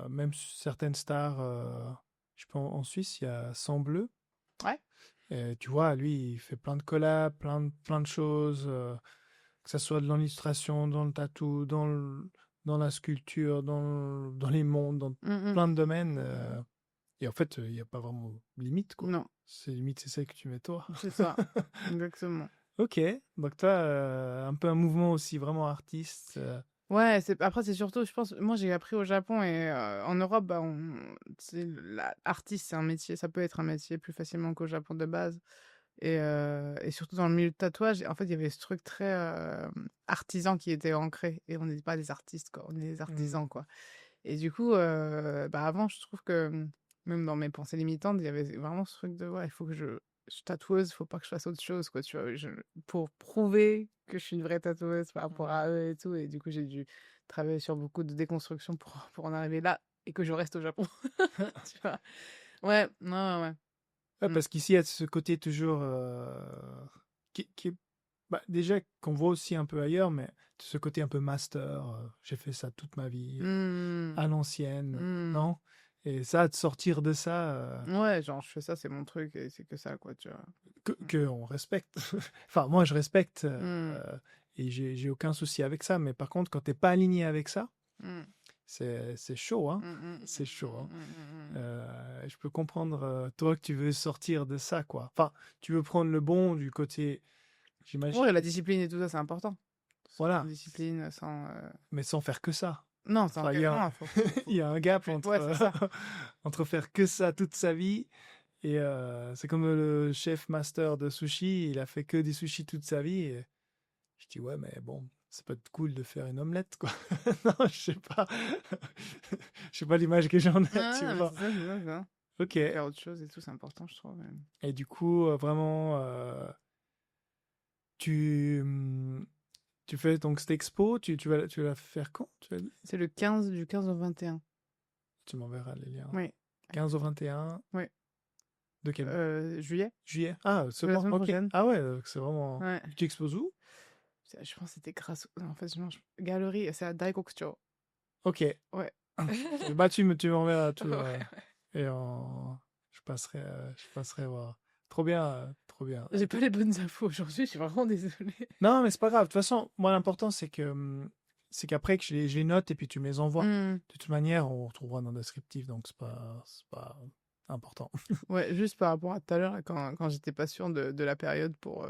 même certaines stars. Je pense en Suisse, il y a Sang Bleu. Ouais. Et tu vois, lui, il fait plein de collabs, plein de choses, que ce soit dans l'illustration, dans le tatou, dans la sculpture, dans les mondes, dans Mmh. plein de domaines. Et en fait, il n'y a pas vraiment de limite, quoi. Non, C'est limite, c'est celle que tu mets toi. c'est ça. Exactement. Ok, donc toi, un peu un mouvement aussi vraiment artiste. Ouais, après, c'est surtout, je pense, moi j'ai appris au Japon et en Europe, bah, artiste, c'est un métier, ça peut être un métier plus facilement qu'au Japon de base. Et surtout dans le milieu de tatouage, en fait, il y avait ce truc très artisan qui était ancré. Et on n'est pas des artistes, quoi. On est des Hmm. artisans, quoi. Et du coup, bah, avant, je trouve que même dans mes pensées limitantes, il y avait vraiment ce truc de ouais, il faut que je suis tatoueuse, il faut pas que je fasse autre chose, quoi. Tu vois, pour prouver que je suis une vraie tatoueuse par rapport Mhm. à eux et tout. Et du coup, j'ai dû travailler sur beaucoup de déconstruction pour en arriver là et que je reste au Japon. Tu vois. Ouais, non, ouais, ouais. Ouais, Mm. parce qu'ici, il y a ce côté toujours qui est déjà qu'on voit aussi un peu ailleurs, mais ce côté un peu master. J'ai fait ça toute ma vie, Mm. à l'ancienne, Mm. non? Et ça, de sortir de ça, Ouais, genre, je fais ça, c'est mon truc et c'est que ça, quoi, tu vois. que on respecte. Enfin, moi, je respecte Mm. et j'ai aucun souci avec ça. Mais par contre, quand t'es pas aligné avec ça, Mm. c'est chaud, hein? Mm, mm, C'est mm, chaud, hein? mm, mm, mm. Je peux comprendre, toi, que tu veux sortir de ça, quoi. Enfin, tu veux prendre le bon du côté, j'imagine. Ouais, la discipline et tout ça, c'est important. Sans Voilà, discipline, sans. mais sans faire que ça. Non, sans. Enfin, Non, il y a un gap Ouais, c'est ça. entre faire que ça toute sa vie et c'est comme le chef master de sushi, il a fait que des sushis toute sa vie. Et je dis, ouais, mais bon, c'est pas cool de faire une omelette, quoi. Non, je sais pas. Je sais pas l'image que j'en ai, tu Ah, mais vois. c'est ça. Ok. Faire autre chose et tout, c'est important, je trouve. Même. Et du coup, vraiment, tu, tu fais donc cette expo, tu vas la faire quand, tu as dit? C'est le 15, du 15 au 21. Tu m'enverras les liens. Oui. 15 au 21 Oui. de quel Juillet, juillet? Ah, c'est la seulement, semaine ok. prochaine. Ah ouais, c'est vraiment. Ouais. Tu exposes où? Je pense que c'était grâce. Non, en fait, galerie, c'est à Daikokucho. Ok. Ouais. Bah, tu m'enverras tout. Ouais. Et je passerai voir. Trop bien, trop bien. J'ai pas les bonnes infos aujourd'hui, je suis vraiment désolée. Non, mais c'est pas grave. De toute façon, moi, l'important, c'est qu'après que je les note et puis tu me les envoies. Hmm. De toute manière, on retrouvera dans le descriptif, donc c'est pas important. Ouais, juste par rapport à tout à l'heure, là, quand j'étais pas sûre de la période pour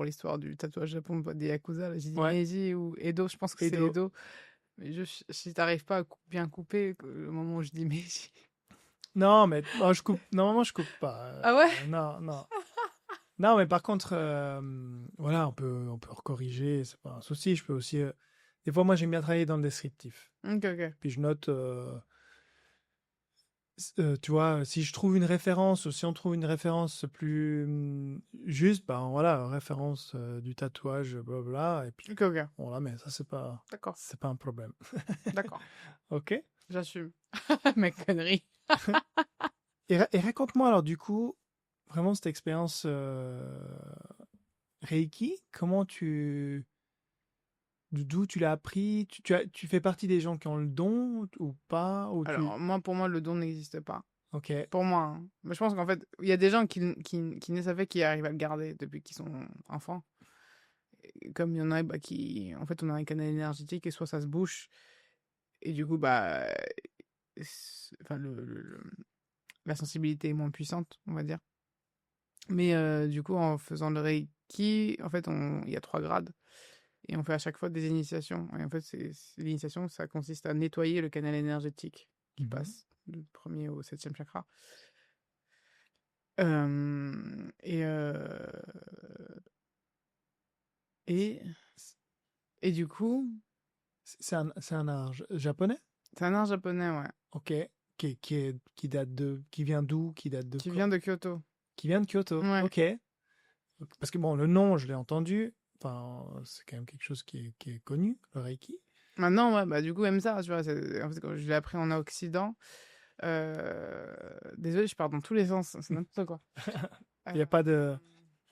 l'histoire du tatouage Japon des Yakuza, là, j'ai dit Ouais. Meiji ou Edo, je pense que c'est Edo. Edo. Mais si t'arrives pas à bien couper, le moment où je dis Meiji. Non, mais non, je coupe. Normalement, je coupe pas. Ah ouais? Non, non. Non, mais par contre, voilà, on peut corriger, c'est pas un souci. Je peux aussi. Des fois, moi, j'aime bien travailler dans le descriptif. Ok, ok. Puis je note. Tu vois, si je trouve une référence ou si on trouve une référence plus juste, ben voilà, référence du tatouage, blablabla, et puis Ok, ok. on la met. Ça, D'accord. c'est pas un problème. D'accord. Ok. J'assume. Mes conneries. Et raconte-moi alors du coup, vraiment cette expérience Reiki, d'où tu l'as appris? Tu fais partie des gens qui ont le don ou pas? Alors, moi, pour moi, le don n'existe pas. Ok. Pour moi, hein. Mais je pense qu'en fait, il y a des gens qui naissent avec qui arrivent à le garder depuis qu'ils sont enfants. Et comme il y en a bah, qui, en fait, on a un canal énergétique et soit ça se bouche. Et du coup, bah, enfin, la sensibilité est moins puissante, on va dire. Mais du coup, en faisant le Reiki, en fait, il y a 3 grades. Et on fait à chaque fois des initiations. Et en fait, l'initiation, ça consiste à nettoyer le canal énergétique qui Mhm. passe du premier au septième chakra. Euh, et, euh, et, et du coup, C'est un art japonais? c'est un art japonais, ouais, Ok. Qui vient d'où? Qui date de qui quoi? vient de Kyoto. Qui vient de Kyoto. Ouais. Ok. Parce que bon, le nom, je l'ai entendu. Enfin, c'est quand même quelque chose qui est connu, le Reiki. Maintenant, ouais, bah, du coup, même ça, tu vois, en fait, quand je l'ai appris en Occident. Désolé, je pars dans tous les sens, c'est n'importe quoi. Il n'y a pas de.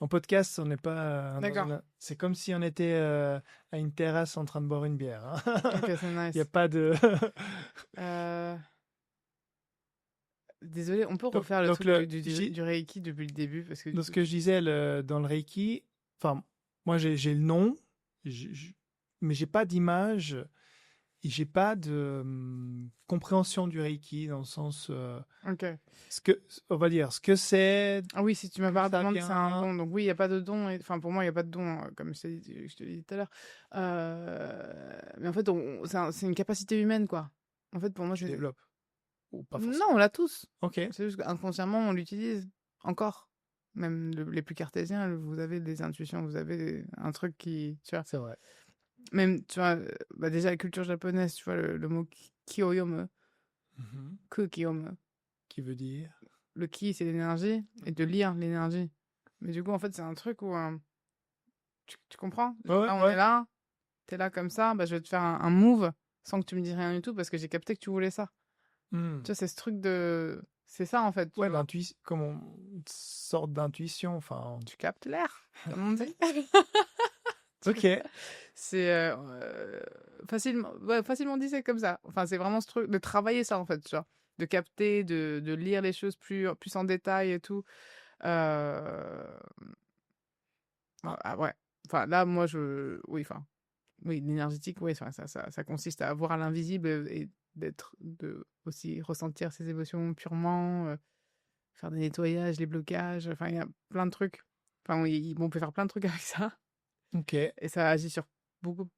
En podcast, on n'est pas D'accord. C'est comme si on était à une terrasse en train de boire une bière, hein. Ok, c'est Il n'y a nice. pas de. Euh, Désolé, on peut Donc, refaire le donc truc le, du Reiki depuis le début parce que du dans ce coup, que je disais dans le Reiki, enfin, moi j'ai le nom, mais j'ai pas d'image et j'ai pas de compréhension du Reiki dans le sens, ok. ce que, on va dire, ce que c'est, Ah oui, si tu m'as d'où pas ça demandé, c'est un vient. don. Donc oui, il n'y a pas de don. Enfin, pour moi, il n'y a pas de don, comme je te l'ai dit tout à l'heure. Mais en fait, c'est une capacité humaine, quoi. En fait, pour moi, Tu c'est... développes ou pas Non, forcément. on l'a tous. Ok, C'est juste qu'inconsciemment, on l'utilise encore. Même les plus cartésiens, vous avez des intuitions, vous avez un truc qui... Tu vois. c'est vrai. Même, tu vois, bah déjà, la culture japonaise, tu vois, le mot kyoyome, Mhm. kyoyome. Qui veut dire. Le ki, c'est l'énergie, et de lire l'énergie. Mais du coup, en fait, c'est un truc où... tu comprends? Ouais, Genre ouais, là, on est ouais. là, t'es là comme ça, bah, je vais te faire un move sans que tu me dises rien du tout parce que j'ai capté que tu voulais ça. Hmm. Tu vois, c'est ce truc de... C'est ça, en fait, tu Ouais, vois. d'intuition, comme une sorte d'intuition, enfin. Tu captes l'air, comme on dit. Tu Ok. vois. C'est facilement, ouais, facilement dit, c'est comme ça. Enfin, c'est vraiment ce truc de travailler ça, en fait, tu vois. De capter, de lire les choses plus en détail et tout. Euh... ouais. Enfin, là, moi, oui, enfin, oui, l'énergétique, oui, ça consiste à voir à l'invisible et aussi ressentir ses émotions purement, faire des nettoyages, les blocages, enfin, il y a plein de trucs. Enfin, oui, on peut faire plein de trucs avec ça. Ok. Et ça agit sur beaucoup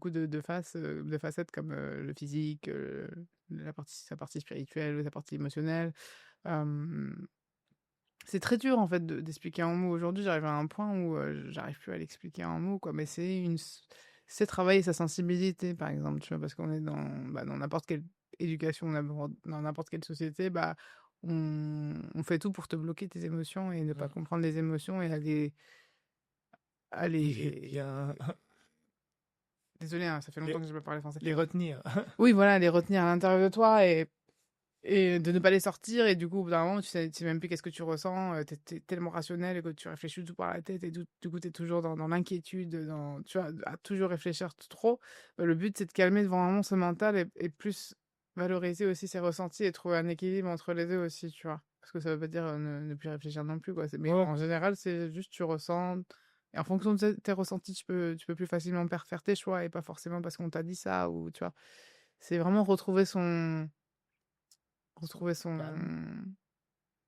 de facettes comme le physique, sa partie spirituelle, sa partie émotionnelle. Euh, c'est très dur en fait d'expliquer en mots. Aujourd'hui, j'arrive à un point où j'arrive plus à l'expliquer en mots, quoi. Mais c'est travailler sa sensibilité, par exemple, tu vois, parce qu'on est dans n'importe quelle éducation, dans n'importe quelle société, bah, on fait tout pour te bloquer tes émotions et ne pas Hmm. comprendre les émotions et Les aller, bien. désolé, hein, ça fait longtemps Les, que je ne pas parler français. les retenir. Oui, voilà, les retenir à l'intérieur de toi et de ne pas les sortir. Et du coup, au bout d'un moment, tu sais même plus qu'est-ce que tu ressens. T'es tellement rationnel et que tu réfléchis tout par la tête. Et du coup, t'es toujours dans l'inquiétude, tu vois, à toujours réfléchir trop. Le but, c'est de calmer vraiment ce mental et plus valoriser aussi ses ressentis et trouver un équilibre entre les deux aussi, tu vois. Parce que ça veut pas dire ne plus réfléchir non plus, quoi. Mais Ouais. en général, c'est juste tu ressens. Et en fonction de tes ressentis, tu peux plus facilement faire tes choix et pas forcément parce qu'on t'a dit ça ou tu vois. C'est vraiment retrouver Calme.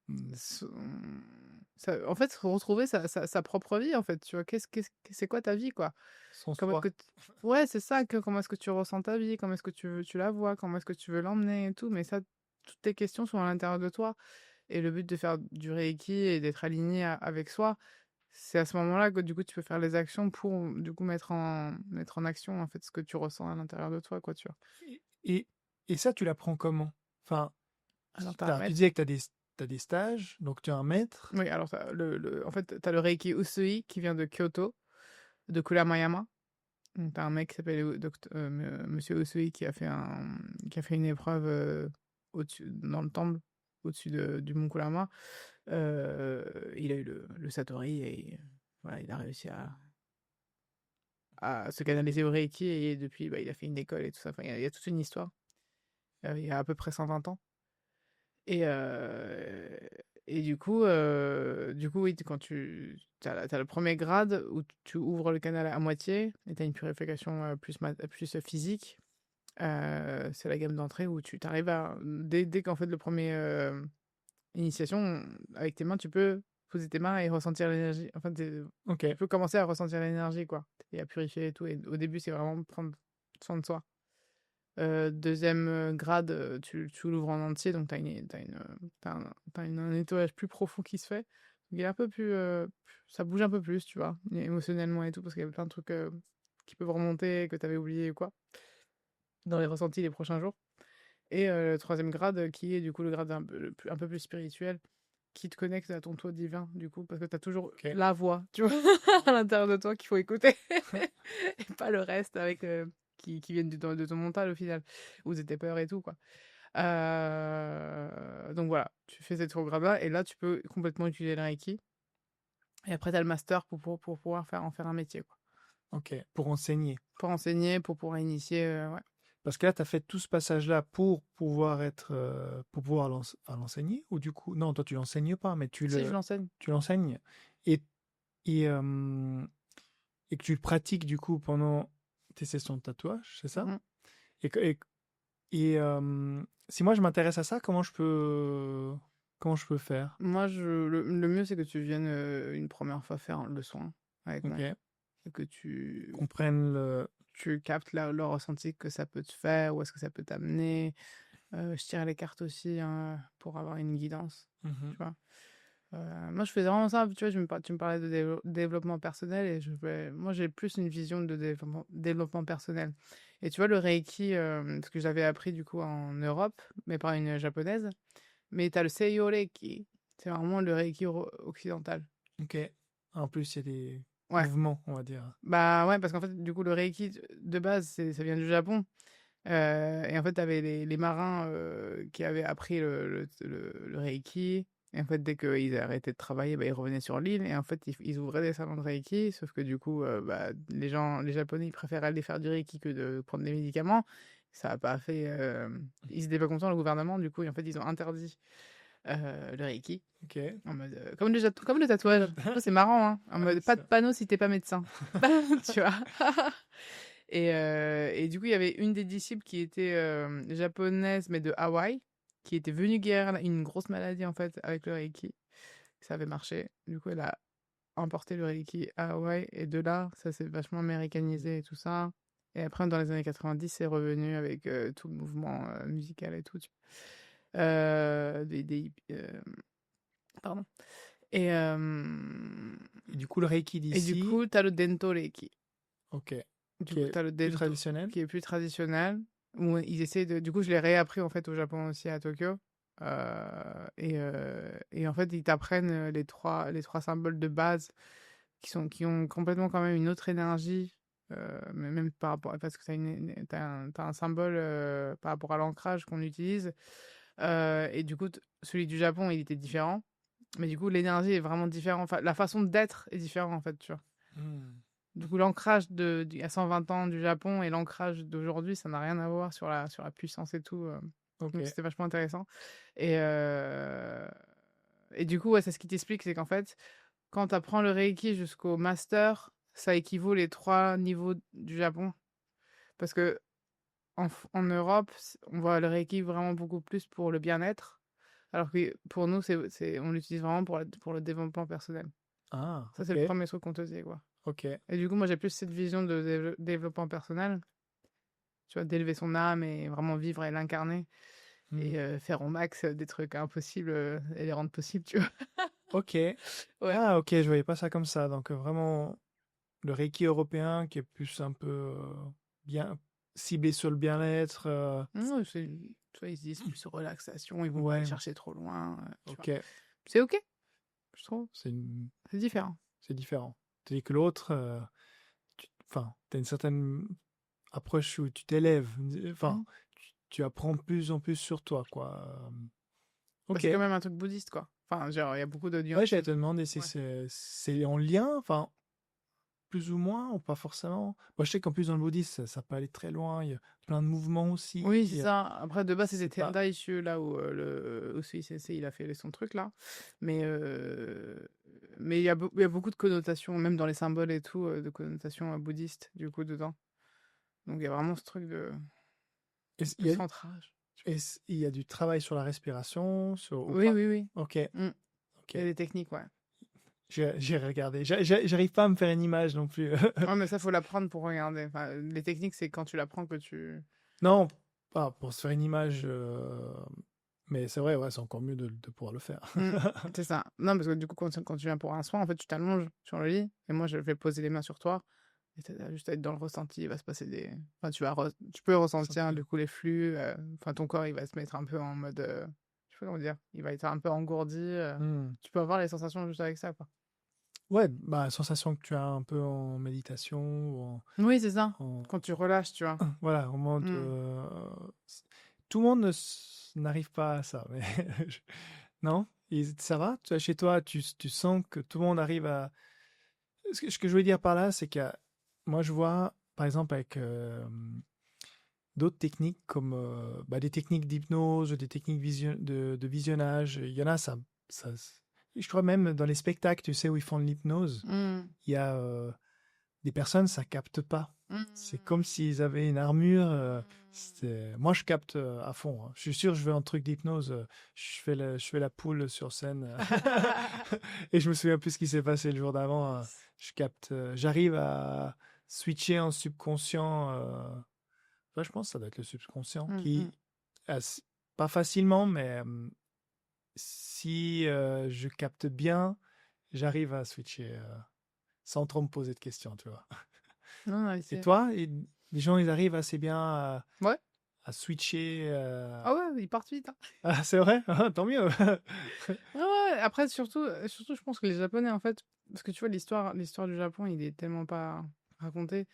Hmm. son- en fait, retrouver sa propre vie, en fait, tu vois. C'est quoi ta vie, quoi? Son Comment est-ce soi. que ouais, c'est ça, comment est-ce que tu ressens ta vie, comment est-ce que tu la vois, comment est-ce que tu veux l'emmener et tout, mais ça, toutes tes questions sont à l'intérieur de toi. Et le but de faire du Reiki et d'être aligné avec soi, c'est à ce moment-là que du coup tu peux faire les actions pour du coup mettre en action en fait ce que tu ressens à l'intérieur de toi, quoi, tu vois. Et, et, et ça, tu l'apprends comment? Enfin, Alors, tu as un Alors, tu maître. disais que t'as des stages, donc tu as un maître. Oui, alors, en fait, tu as le Reiki Usui qui vient de Kyoto, de Kulamayama. Donc, tu as un mec qui s'appelle Monsieur Usui qui a fait une épreuve dans le temple, au-dessus du mont Kurama. Il a eu le Satori et voilà, il a réussi à se canaliser au Reiki et depuis, bah, il a fait une école et tout ça. Enfin, il y a toute une histoire. Il y a à peu près 120 ans. Et, euh, et du coup, oui, quand t'as le premier grade où tu ouvres le canal à moitié et t'as une purification plus physique. C'est la gamme d'entrée où tu t'arrives dès qu'en fait le premier initiation, avec tes mains, tu peux poser tes mains et ressentir l'énergie. Enfin, Ok. tu peux commencer à ressentir l'énergie, quoi. Et à purifier et tout. Et au début, c'est vraiment prendre soin de soi. Deuxième grade, tu l'ouvres en entier, donc t'as un nettoyage plus profond qui se fait. Il est un peu plus, ça bouge un peu plus, tu vois, émotionnellement et tout, parce qu'il y a plein de trucs qui peuvent remonter, que t'avais oublié ou quoi, dans les ressentis les prochains jours. Et le troisième grade, qui est du coup le grade un peu plus spirituel, qui te connecte à ton toi divin, du coup, parce que t'as toujours Ok. la voix, tu vois, à l'intérieur de toi qu'il faut écouter, et pas le reste qui viennent de ton mental au final, ou de tes peurs et tout, quoi. Donc voilà, tu fais cette programme-là, et là, tu peux complètement utiliser le Reiki. Et après, tu as le master pour pouvoir en faire un métier, quoi. Ok. Pour enseigner. Pour enseigner, pour pouvoir initier, ouais. Parce que là, tu as fait tout ce passage-là pour pouvoir être, pour pouvoir l'enseigner, ou du coup, non, toi tu l'enseignes pas, mais Si, je l'enseigne. tu l'enseignes et, et, euh, et que tu le pratiques du coup pendant tes sessions de tatouage, c'est ça? Mhm. Et, que- et, si moi je m'intéresse à ça, comment je peux faire? Moi, le mieux, c'est que tu viennes une première fois faire le soin avec moi. Ok. Et que Comprennent le. tu captes le ressenti que ça peut te faire, où est-ce que ça peut t'amener. Je tire les cartes aussi hein, pour avoir une guidance, Mhm. tu vois. Moi, je faisais vraiment ça, tu vois, tu me parlais de développement personnel et moi, j'ai plus une vision de développement personnel. Et tu vois, le Reiki, ce que j'avais appris du coup en Europe, mais par une japonaise, mais tu as le Seiyo Reiki, c'est vraiment le Reiki occidental. Ok. En plus, il y a des Ouais, mouvements, on va dire. bah ouais, parce qu'en fait, du coup, le Reiki, de base, ça vient du Japon. Et en fait, tu avais les marins qui avaient appris le Reiki. Et en fait, dès qu'ils arrêtaient de travailler, bah, ils revenaient sur l'île. Et en fait, ils ouvraient des salons de Reiki. Sauf que du coup, bah, les Japonais, ils préféraient aller faire du Reiki que de prendre des médicaments. Ça n'a pas fait. Ils étaient pas contents, le gouvernement. Du coup, et en fait, ils ont interdit le Reiki. Ok. En mode, comme le tatouage. Ça, c'est marrant, hein. En Ouais, mode, pas de panneau si t'es pas médecin. Tu vois. Et du coup, il y avait une des disciples qui était japonaise, mais de Hawaï, qui était venue guérir une grosse maladie, en fait, avec le Reiki. Ça avait marché. Du coup, elle a emporté le Reiki à Hawaï. Et de là, ça s'est vachement américanisé et tout ça. Et après, dans les années 90, c'est revenu avec tout le mouvement musical et tout. Pardon. Et, euh, Et du coup, le Reiki et du d'ici, coup, t'as le Dento Reiki. ok, Du qui coup, est t'as le plus Dento traditionnel. qui est plus traditionnel. Où ils essaient de. Du coup, je l'ai réappris en fait au Japon aussi à Tokyo. Et en fait, ils t'apprennent les trois symboles de base qui ont complètement quand même une autre énergie. Mais même par rapport. Parce que t'as un symbole par rapport à l'ancrage qu'on utilise. Et du coup, celui du Japon, il était différent. Mais du coup, l'énergie est vraiment différente. Enfin, la façon d'être est différente en fait, tu vois. Hmm. Du coup, l'ancrage à 120 ans du Japon et l'ancrage d'aujourd'hui, ça n'a rien à voir sur la puissance et tout. Ok. Donc, c'était vachement intéressant. Et, euh, et du coup, ouais, c'est ce qui t'explique, c'est qu'en fait, quand tu apprends le Reiki jusqu'au master, ça équivaut les trois niveaux du Japon. Parce que en Europe, on voit le Reiki vraiment beaucoup plus pour le bien-être. Alors que pour nous, on l'utilise vraiment pour le développement personnel. Ah, Ça, c'est ok, le premier truc qu'on te dit, quoi. ok. Et du coup, moi, j'ai plus cette vision de développement personnel, tu vois, d'élever son âme et vraiment vivre et l'incarner Hmm. et faire au max des trucs impossibles et les rendre possibles, tu vois. Ok. Ouais. Ah, ok, je voyais pas ça comme ça. Donc vraiment, le Reiki européen qui est plus un peu bien. ciblé sur le bien-être. Non, tu vois, ils se disent plus relaxation, ils vont pas aller Ouais, chercher trop loin, tu vois. ok. C'est OK, je trouve. C'est une- C'est différent. c'est différent. Tandis que l'autre, enfin, tu as une certaine approche où tu t'élèves. Enfin, Mmh. tu apprends de plus en plus sur toi, quoi. Bah, Ok. c'est quand même un truc bouddhiste, quoi. Enfin, genre, il y a beaucoup Ouais, d'audience. j'allais te demander si Ouais. c'est en lien, enfin, plus ou moins, ou pas forcément. Moi, je sais qu'en plus, dans le bouddhisme, ça peut aller très loin. Il y a plein de mouvements aussi. Oui, c'est ça. Après, de base, c'était C'est pas. Tendai Ishieu, là, où le CICC, il a fait son truc, là. Mais il y a beaucoup de connotations, même dans les symboles et tout, de connotations bouddhistes, du coup, dedans. Donc, il y a vraiment ce truc Il de y a, centrage. il y a du travail sur la respiration, ou Oui, pas? oui, oui. Ok, Mm. ok. Il y a des techniques, ouais. J'ai regardé. J'arrive pas à me faire une image non plus. Ouais, mais ça, faut l'apprendre pour regarder. Enfin, les techniques, c'est quand tu l'apprends que tu... Non, pas pour se faire une image. Mais c'est vrai, ouais, c'est encore mieux de pouvoir le faire. Mm. C'est ça. Non, parce que du coup, quand tu viens pour un soin, en fait, tu t'allonges sur le lit, et moi, je vais poser les mains sur toi. Et t'as juste à être dans le ressenti, il va se passer des... Enfin, tu peux ressentir du coup les flux. Enfin, ton corps, il va se mettre un peu en mode... je sais pas comment dire. Il va être un peu engourdi. Hmm. Tu peux avoir les sensations juste avec ça, quoi. Ouais, bah, sensation que tu as un peu en méditation ou Oui, c'est ça. en- Quand tu relâches, tu vois. voilà, au mode. Mm. Tout le monde n'arrive pas à ça, mais non? Ça va? Chez toi, tu sens que tout le monde arrive à. Ce que je veux dire par là, c'est que moi, je vois, par exemple, avec d'autres techniques comme bah, des techniques d'hypnose, des techniques de visionnage. Il y en a, ça, je crois même dans les spectacles, tu sais, où ils font de l'hypnose, Mm. il y a des personnes, ça capte pas. Mm. C'est comme s'ils avaient une armure. Moi, je capte à fond, hein. Je suis sûr, je veux un truc d'hypnose. Je fais la poule sur scène. Et je me souviens plus ce qui s'est passé le jour d'avant. Je capte. J'arrive à switcher en subconscient. Ouais, je pense que ça doit être le subconscient Mm, qui, mm. pas facilement, mais si je capte bien, j'arrive à switcher sans trop me poser de questions, tu vois. Non, non, Et toi, les gens, ils arrivent assez bien Ouais. à switcher. Ah ouais, ils partent vite, hein. Ah, c'est vrai? Ah, tant mieux. Ouais, ouais. Après, surtout, je pense que les Japonais, en fait, parce que tu vois, l'histoire du Japon, il est tellement pas raconté.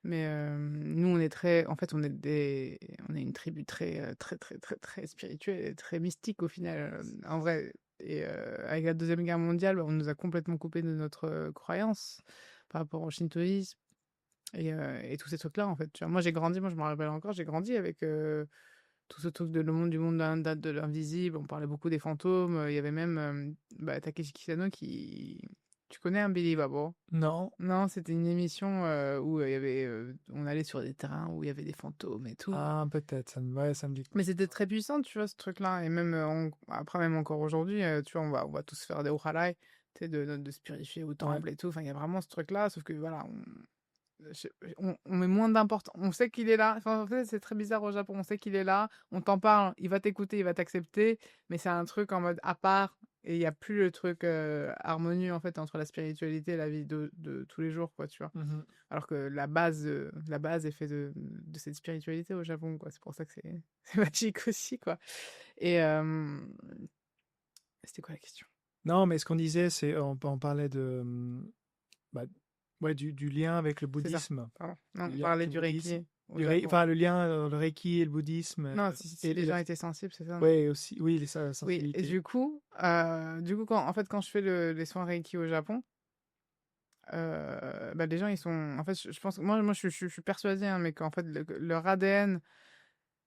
Mais nous, on est très, en fait, on est une tribu très spirituelle et très mystique au final, en vrai. Et avec la Deuxième Guerre mondiale, bah, on nous a complètement coupé de notre croyance par rapport au shintoïsme et tous ces trucs-là, en fait. Tu vois, moi, je me rappelle encore, j'ai grandi avec tout ce truc de le monde du monde de l'invisible. On parlait beaucoup des fantômes. Il y avait même Takeshi Kitano qui. Tu connais Unbelievable? Non. Non, c'était une émission où il y avait, on allait sur des terrains où il y avait des fantômes et tout. Ah, peut-être. Ouais, ça me dit. Mais c'était très puissant, tu vois, ce truc-là. Et même après, même encore aujourd'hui, tu vois, on va tous faire des oharai, tu sais, de se purifier au Ouais. temple et tout. Enfin, il y a vraiment ce truc-là, sauf que voilà, on met moins d'importance. On sait qu'il est là. Enfin, en fait, c'est très bizarre au Japon. On sait qu'il est là. On t'en parle. Il va t'écouter. Il va t'accepter. Mais c'est un truc en mode à part. Et il n'y a plus le truc harmonieux en fait entre la spiritualité et la vie de tous les jours, quoi, tu vois. Mhm. Alors que la base est faite de cette spiritualité au Japon, quoi. C'est pour ça que c'est c'est magique aussi, quoi. Et c'était quoi la question? Non, mais ce qu'on disait, c'est on parlait de bah, ouais, du lien avec le C'est ça. bouddhisme. Pardon. Non, Le on lien avec parlait le du bouddhisme. Reiki au Japon. Enfin, le lien, le Reiki et le bouddhisme. Non, si les gens étaient sensibles, c'est ça, non? Ouais, aussi, oui, les Oui, et sensibilités. du coup, quand je fais les soins Reiki au Japon, bah, les gens, ils sont. En fait, je pense que moi je suis persuadée, hein, mais qu'en fait, leur ADN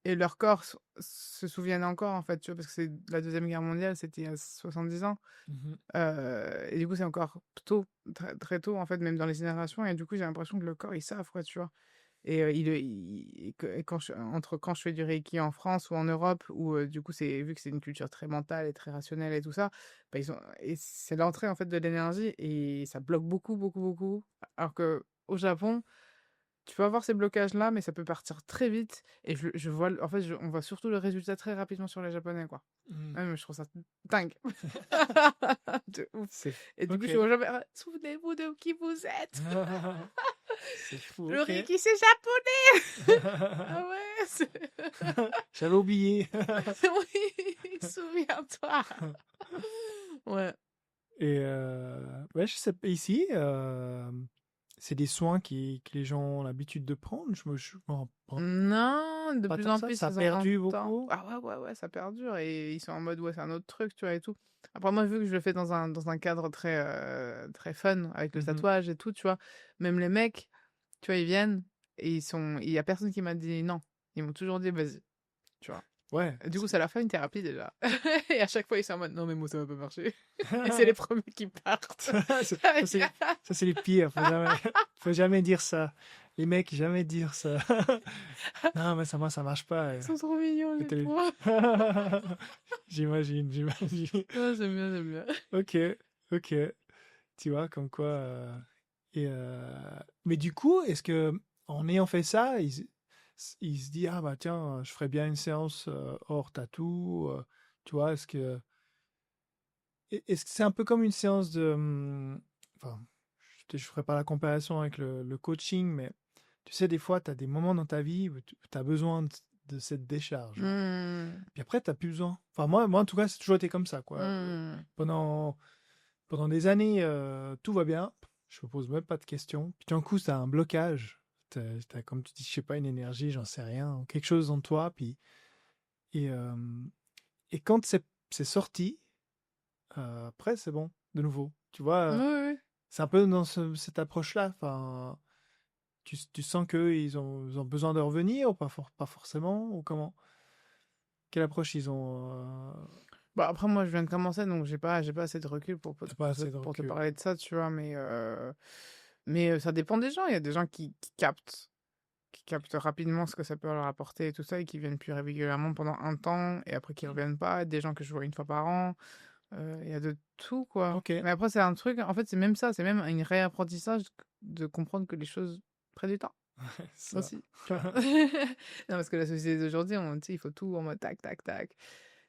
et leur corps se souviennent encore, en fait, tu vois, parce que c'est la Deuxième Guerre mondiale, c'était il y a 70 ans. Mhm. Et du coup, c'est encore tôt, très, très tôt, en fait, même dans les générations. Et du coup, j'ai l'impression que le corps, ils savent, quoi, tu vois. Et quand je fais du Reiki en France ou en Europe, où du coup, vu que c'est une culture très mentale et très rationnelle et tout ça, bah, et c'est l'entrée en fait de l'énergie et ça bloque beaucoup, beaucoup, beaucoup. Alors que au Japon, tu peux avoir ces blocages-là, mais ça peut partir très vite. Et je vois, en fait, on voit surtout le résultat très rapidement sur les Japonais, quoi. Ouais, mais je trouve ça dingue. De ouf. C'est Et du coup, je ok. suis au Japon, souvenez-vous de qui vous êtes. C'est fou, Le ok. Reiki, c'est japonais. Ah ouais. J'avais oublié. Oui, souviens-toi. Ouais. Et ouais, je sais pas, ici, c'est des soins que les gens ont l'habitude de prendre. Je m'en rends Non, de pas plus tant que en ça. plus, Ça a ils ont perdu un temps. beaucoup. Ah ouais, ça perdure. Et ils sont en mode, ouais, c'est un autre truc, tu vois, et tout. Après, moi, vu que je le fais dans un cadre très fun, avec le Mhm. tatouage et tout, tu vois, même les mecs, tu vois, ils viennent et il y a personne qui m'a dit non. Ils m'ont toujours dit, vas-y, tu vois. Ouais. Et du coup, ça leur fait une thérapie déjà. Et à chaque fois, ils sont en mode, non, mais moi, ça va pas marcher. Et c'est les premiers qui partent. Ça, c'est les pires. Faut jamais dire ça. Les mecs, jamais dire ça. Non, mais moi, ça marche pas. Ils sont trop mignons, les Peut-être- pauvres. J'imagine. Ouais, j'aime bien. Ok, ok. Tu vois, comme quoi. Mais du coup, est-ce que en ayant fait ça, il se dit ah bah tiens, je ferais bien une séance hors tatou. Tu vois, est-ce que c'est un peu comme une séance de. Enfin, je ferai pas la comparaison avec le coaching, mais tu sais, des fois, tu as des moments dans ta vie où tu as besoin de cette décharge. Mmh. Puis après, tu n'as plus besoin. Enfin, moi, en tout cas, c'est toujours été comme ça, quoi. Mmh. Pendant des années, tout va bien. Je me pose même pas de questions. Puis d'un coup, tu as un blocage. T'as, comme tu dis, je sais pas, une énergie, j'en sais rien, quelque chose en toi. Et, euh, et quand c'est sorti, après, c'est bon, de nouveau. Tu vois, Oui, oui. c'est un peu dans cette approche-là. Enfin, tu sens qu'eux, ils ont besoin de revenir ou pas forcément, ou comment? Quelle approche ils ont Bah, après, moi, je viens de commencer, donc j'ai pas assez de recul T'as pas assez de pour te recul. parler de ça, tu vois, mais ça dépend des gens. Il y a des gens qui captent rapidement ce que ça peut leur apporter et tout ça, et qui viennent plus régulièrement pendant un temps, et après qui reviennent pas. Des gens que je vois une fois par an. Il y a de tout, quoi. Ok, Mais après, c'est un truc, en fait, c'est même ça, c'est même un réapprentissage de comprendre que les choses prennent du temps ça. aussi, tu vois. Non, parce que la société d'aujourd'hui, tu sais, il faut tout en mode tac, tac, tac.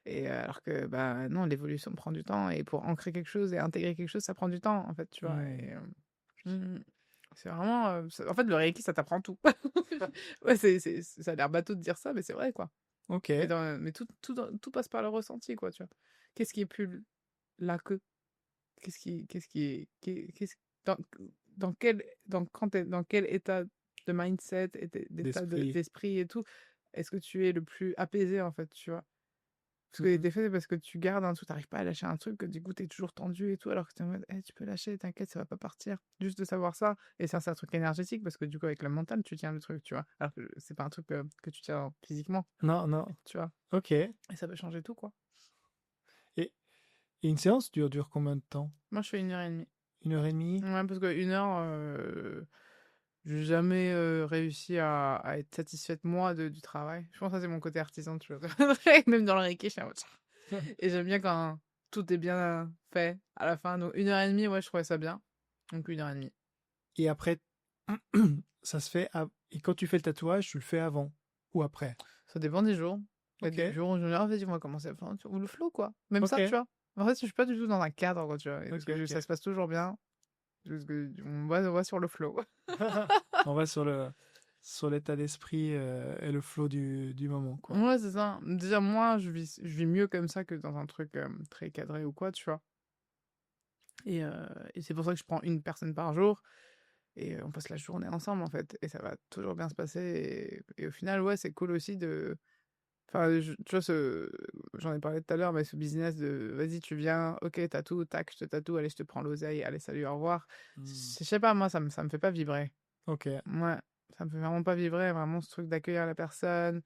Et alors que, bah non, l'évolution prend du temps. Et pour ancrer quelque chose et intégrer quelque chose, ça prend du temps, en fait, tu vois. Hmm. Et, c'est vraiment. En fait, le Reiki, ça t'apprend tout. Ouais, ça a l'air bateau de dire ça, mais c'est vrai, quoi. Ok. Mais tout passe par le ressenti, quoi, tu vois. Qu'est-ce qui est plus là que. Qu'est-ce dans, dans quel état de mindset, d'état D'esprit. d'esprit et tout, est-ce que tu es le plus apaisé, en fait, tu vois? Parce que Mhm. des fois, c'est parce que tu gardes un truc, t'arrives pas à lâcher un truc, que du coup, t'es toujours tendu et tout, alors que t'es en mode, tu peux lâcher, t'inquiète, ça va pas partir. Juste de savoir ça. Et ça, c'est un truc énergétique, parce que du coup, avec le mental, tu tiens le truc, tu vois. Alors que c'est pas un truc que tu tiens physiquement, Non, non. tu vois. Ok. Et ça peut changer tout, quoi. Et, et une séance dure combien de temps? Moi, je fais 1 heure et demie. 1 heure et demie? Ouais, parce que 1 heure, j'ai jamais réussi à être satisfaite, moi, du travail. Je pense que ça, c'est mon côté artisan, tu vois. Même dans le Reiki, je suis en mode, et j'aime bien quand tout est bien fait à la fin. Donc 1 heure et demie, ouais, je trouvais ça bien. Donc 1 heure et demie. Et après, ça se fait. Et quand tu fais le tatouage, tu le fais avant ou après? Ça dépend des jours. Il y a Ok. des jours où je me dis, ah, vas-y, on va commencer à faire ou le flow, quoi. Même Ok. ça, tu vois. En fait, je suis pas du tout dans un cadre, quoi, tu vois. Parce Ok. que Ok. ça se passe toujours bien. Parce que on va sur le flow. On va sur l'état d'esprit et le flow du moment, quoi. Ouais, c'est ça. Déjà, moi, je vis mieux comme ça que dans un truc très cadré ou quoi, tu vois. Et c'est pour ça que je prends une personne par jour. Et on passe la journée ensemble, en fait. Et ça va toujours bien se passer. Et au final, ouais, c'est cool aussi de. Enfin, tu vois, j'en ai parlé tout à l'heure, mais ce business de vas-y, tu viens, ok, tatoue, tac, je te tatoue, allez, je te prends l'oseille, allez, salut, au revoir. Hmm. Je sais pas, moi, ça me fait pas vibrer. Ok. Ouais, ça me fait vraiment pas vibrer, vraiment ce truc d'accueillir la personne,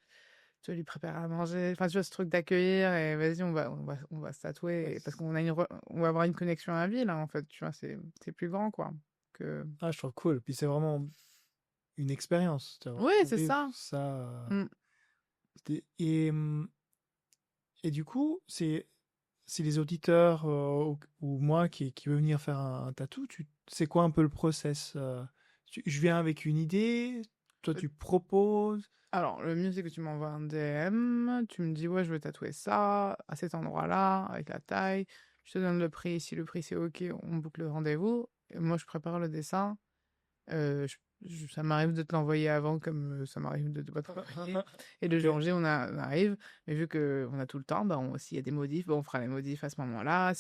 tu vas lui préparer à manger, enfin, tu vois, ce truc d'accueillir et vas-y, on va se tatouer parce qu'on on va avoir une connexion à vie, là, en fait, tu vois, c'est plus grand, quoi. Que... Ah, je trouve cool. Puis c'est vraiment une expérience. Tu vois, Ouais, c'est vivre ça. ça. Mm. Et du coup, c'est les auditeurs ou moi qui veut venir faire un tatou. C'est quoi un peu le process je viens avec une idée. toi, tu proposes. Alors, le mieux, c'est que tu m'envoies un DM, tu me dis, ouais, je veux tatouer ça, à cet endroit-là, avec la taille, je te donne le prix, si le prix c'est OK, on boucle le rendez-vous, et moi, je prépare le dessin, ça m'arrive de te l'envoyer avant, comme ça m'arrive de pas te l'envoyer, et le Ok. jour J, on arrive, mais vu qu'on a tout le temps, bah, s'il y a des modifs, bah, on fera les modifs à ce moment-là,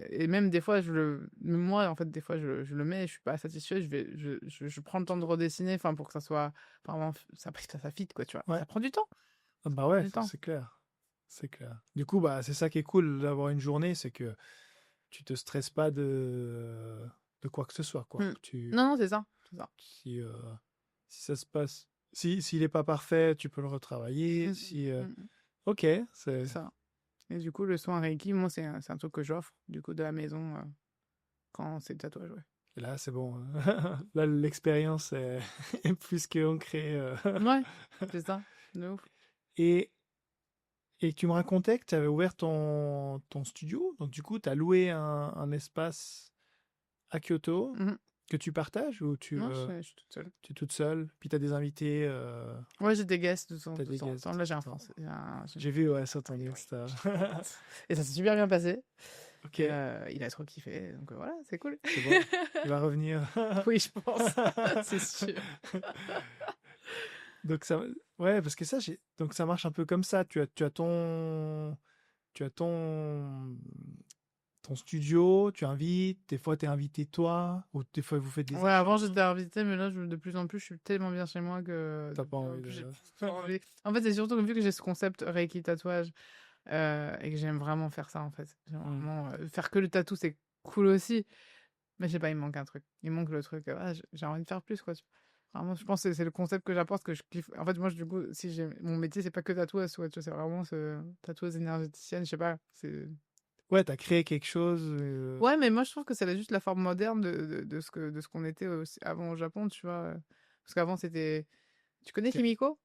et même des fois, même moi, en fait, des fois, je le mets, et je suis pas satisfait, je prends le temps de redessiner, enfin, pour que ça soit, vraiment, ça fit, quoi, tu vois. Ouais. Ça prend du temps. Ah bah Ça prend ouais, du temps. c'est clair. C'est clair. Du coup, bah, c'est ça qui est cool d'avoir une journée, c'est que tu te stresses pas de quoi que ce soit, quoi. Mm. Tu, Non, non, c'est ça. C'est ça. si, si ça se passe, s'il est pas parfait, tu peux le retravailler. Mm, Si, mm, mm. ok, c'est, C'est ça. Et du coup, le soin Reiki, moi, c'est un truc que j'offre, du coup, de la maison, quand c'est le tatouage, ouais. et là, c'est bon. Là, l'expérience est, est plus que ancrée. Ouais, c'est ça. De ouf. Et, et tu me racontais que tu avais ouvert ton studio. Donc, du coup, tu as loué un espace à Kyoto Mhm. que tu partages ou Non, je suis toute seule. tu es toute seule. Puis tu as des invités. Ouais, j'ai des guests T'as de des temps en temps. guests. Là, j'ai un Attends. français. J'ai vu, ouais, sur ton Oui, Insta. et ça s'est super bien passé. Ok, Et, il a trop kiffé. Donc voilà, c'est cool. c'est bon. Il va revenir. Oui, je pense. C'est sûr. Donc ça, ouais, parce que ça, donc ça marche un peu comme ça. Tu as ton studio, tu invites. Des fois, tu es invité toi, ou des fois, vous faites des Ouais, avant, échanges. j'étais invitée, mais là, de plus en plus, je suis tellement bien chez moi que T'as de pas plus en envie plus, j'ai de. pas envie. En fait, c'est surtout vu que j'ai ce concept Reiki tatouage et que j'aime vraiment faire ça, en fait. J'aime Hmm. vraiment faire que le tatou, c'est cool aussi. Mais je sais pas, il me manque un truc. Il manque le truc. J'ai envie de faire plus, quoi. Vraiment, je pense que c'est le concept que j'apporte que je kiffe. En fait, moi, du coup, si j'ai mon métier, c'est pas que tatoueuse, ouais, tu vois, c'est vraiment ce tatoueuse énergéticienne, je sais pas. Ouais, t'as créé quelque chose. Ouais, mais moi, je trouve que c'est juste la forme moderne de ce qu'on était avant au Japon, tu vois. Parce qu'avant, c'était. Tu connais Ok. Himiko?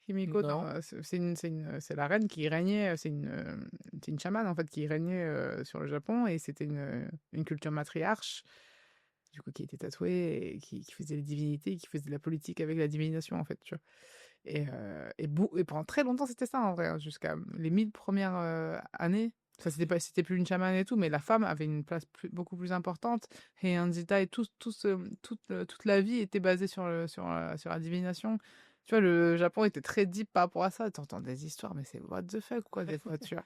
Himiko, Non. c'est la reine qui régnait, c'est une chamane en fait qui régnait sur le Japon et c'était une culture matriarche, du coup qui était tatouée et qui faisait les divinités, qui faisait de la politique avec la divination en fait, tu vois. Et pendant très longtemps c'était ça en vrai, hein, jusqu'à les 1000 premières années. Ça, c'était plus une chamane et tout, mais la femme avait une place beaucoup plus importante. Et Anzita et toute la vie était basée sur la divination. Tu vois, le Japon était très deep par rapport à ça. Tu entends des histoires, mais c'est what the fuck, quoi, des fois, tu vois.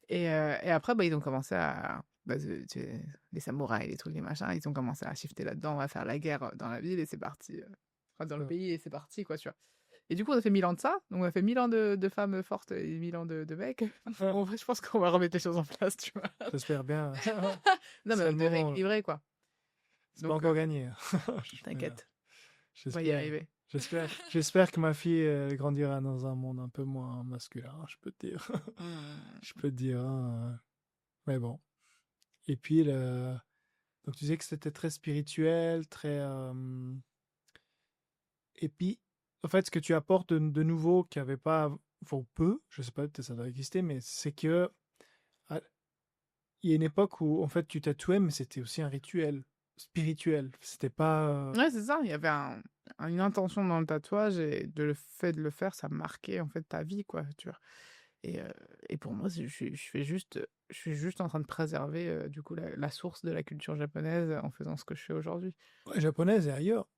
Et après, bah, ils ont commencé à. Bah, les samouraïs, les trucs, les machins, ils ont commencé à shifter là-dedans. On va faire la guerre dans la ville et c'est parti. Enfin, dans le Ouais. pays et c'est parti, quoi, tu vois. Et du coup, on a fait 1000 ans de ça. Donc, on a fait 1000 ans de femmes fortes et 1000 ans de mecs. En vrai, je pense qu'on va remettre les choses en place, tu vois. J'espère bien. Non, mais C'est on le devait moment. rééquilibrer, quoi. C'est pas Donc, encore gagné. Mais, t'inquiète, on va y j'espère. arriver. J'espère que ma fille grandira dans un monde un peu moins masculin, je peux te dire. Hmm. Je peux te dire. Mais bon. Et puis, donc tu disais que c'était très spirituel, très. Et puis, en fait, ce que tu apportes de nouveau, qu'il n'y avait pas, enfin, ou peu, je sais pas, peut-être ça doit exister, mais c'est que ah, il y a une époque où, en fait, tu tatouais, mais c'était aussi un rituel spirituel. C'était pas. Ouais, c'est ça. Il y avait une intention dans le tatouage et le fait de le faire, ça marquait en fait ta vie, quoi, tu vois. Et, euh, et pour moi, je suis juste en train de préserver du coup la source de la culture japonaise en faisant ce que je fais aujourd'hui. Ouais, japonaise et ailleurs.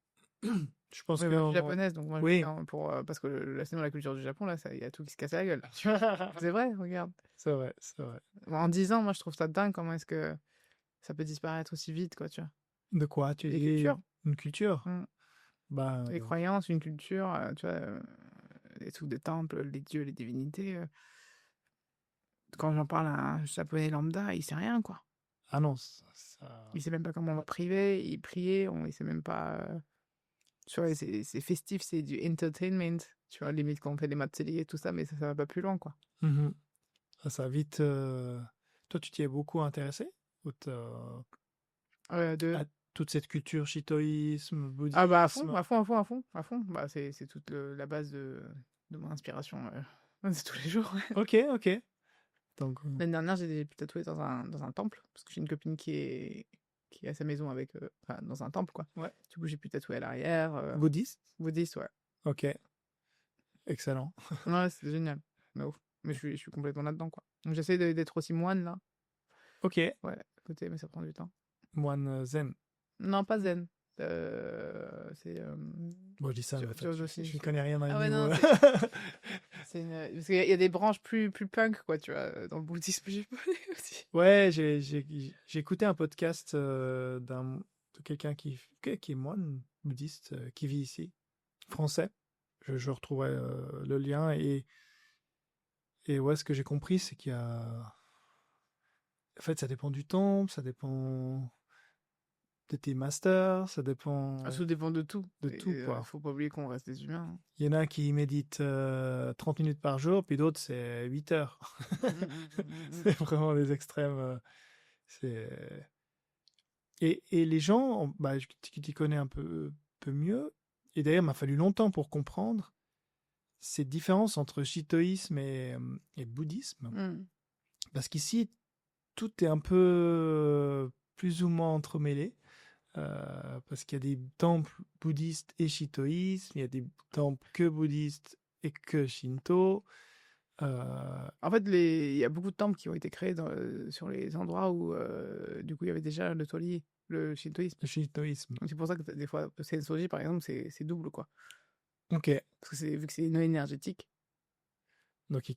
Je pense Oui, que. moi je suis japonaise, donc moi je Oui, viens parce que sinon la culture du Japon, là, il y a tout qui se casse la gueule. Tu vois. C'est vrai, regarde. c'est vrai, c'est vrai. En 10 ans, moi je trouve ça dingue comment est-ce que ça peut disparaître aussi vite, quoi, tu vois. De quoi tu Les dis cultures, une culture? mm, Bah, les croyances, une culture, tu vois, les trucs de temple, les dieux, les divinités. Quand j'en parle à un japonais lambda, il sait rien, quoi. ah non, Il sait même pas comment on va prier, il sait même pas. Tu vois, c'est festif, c'est du entertainment. Tu vois, limite quand on fait des matsuri et tout ça, mais ça va pas plus loin, quoi. Mhm. Ça a vite. Toi, tu t'y es beaucoup intéressé De... à toute cette culture shintoïsme, Ah bah à fond, bouddhisme. à fond, à fond, à fond, à fond. Bah, c'est toute la base de mon inspiration. C'est tous les jours. Ouais. Ok, ok. Donc, L'année dernière, j'ai tatoué dans un temple, parce que j'ai une copine qui est qui a sa maison avec, dans un temple, quoi. Ouais. Du coup, j'ai pu tatouer à l'arrière. Bouddhiste? Bouddhiste, ouais. Ok, excellent. Ouais, c'est génial. Mais ouf. Mais je suis complètement là-dedans, quoi. Donc, j'essaie d'être aussi moine, là. Ok, Ouais, à côté, mais ça prend du temps. moine zen. Non, pas zen. C'est. Bon, je dis ça, mais Philosophie. je ne connais rien dans les Ah ouais, non, niveaux. parce qu'il y a des branches plus punk, quoi, tu vois, dans le bouddhisme japonais aussi. Ouais, j'ai écouté un podcast de quelqu'un qui est moine bouddhiste, qui vit ici, français. Je retrouverai le lien et ouais, ce que j'ai compris, c'est qu'il y a... En fait, ça dépend du temple, ça dépend de tes masters, ça dépend Ça dépend de tout. de tout, quoi. Faut pas oublier qu'on reste des humains. Hein. Il y en a qui méditent 30 minutes par jour, puis d'autres, c'est 8 heures. C'est vraiment des extrêmes. C'est... Et les gens, bah, qui t'y connais un peu mieux, et d'ailleurs, il m'a fallu longtemps pour comprendre ces différences entre shintoïsme et bouddhisme. Mm. Parce qu'ici, tout est un peu plus ou moins entremêlé. Parce qu'il y a des temples bouddhistes et shintoïsme, il y a des temples que bouddhistes et que shinto. En fait, il y a beaucoup de temples qui ont été créés sur les endroits où, du coup, il y avait déjà le torii, le shintoïsme. Le shintoïsme. Donc, c'est pour ça que des fois, le Sensoji, par exemple, c'est double, quoi. Ok. Parce que vu que c'est une eau énergétique. Donc,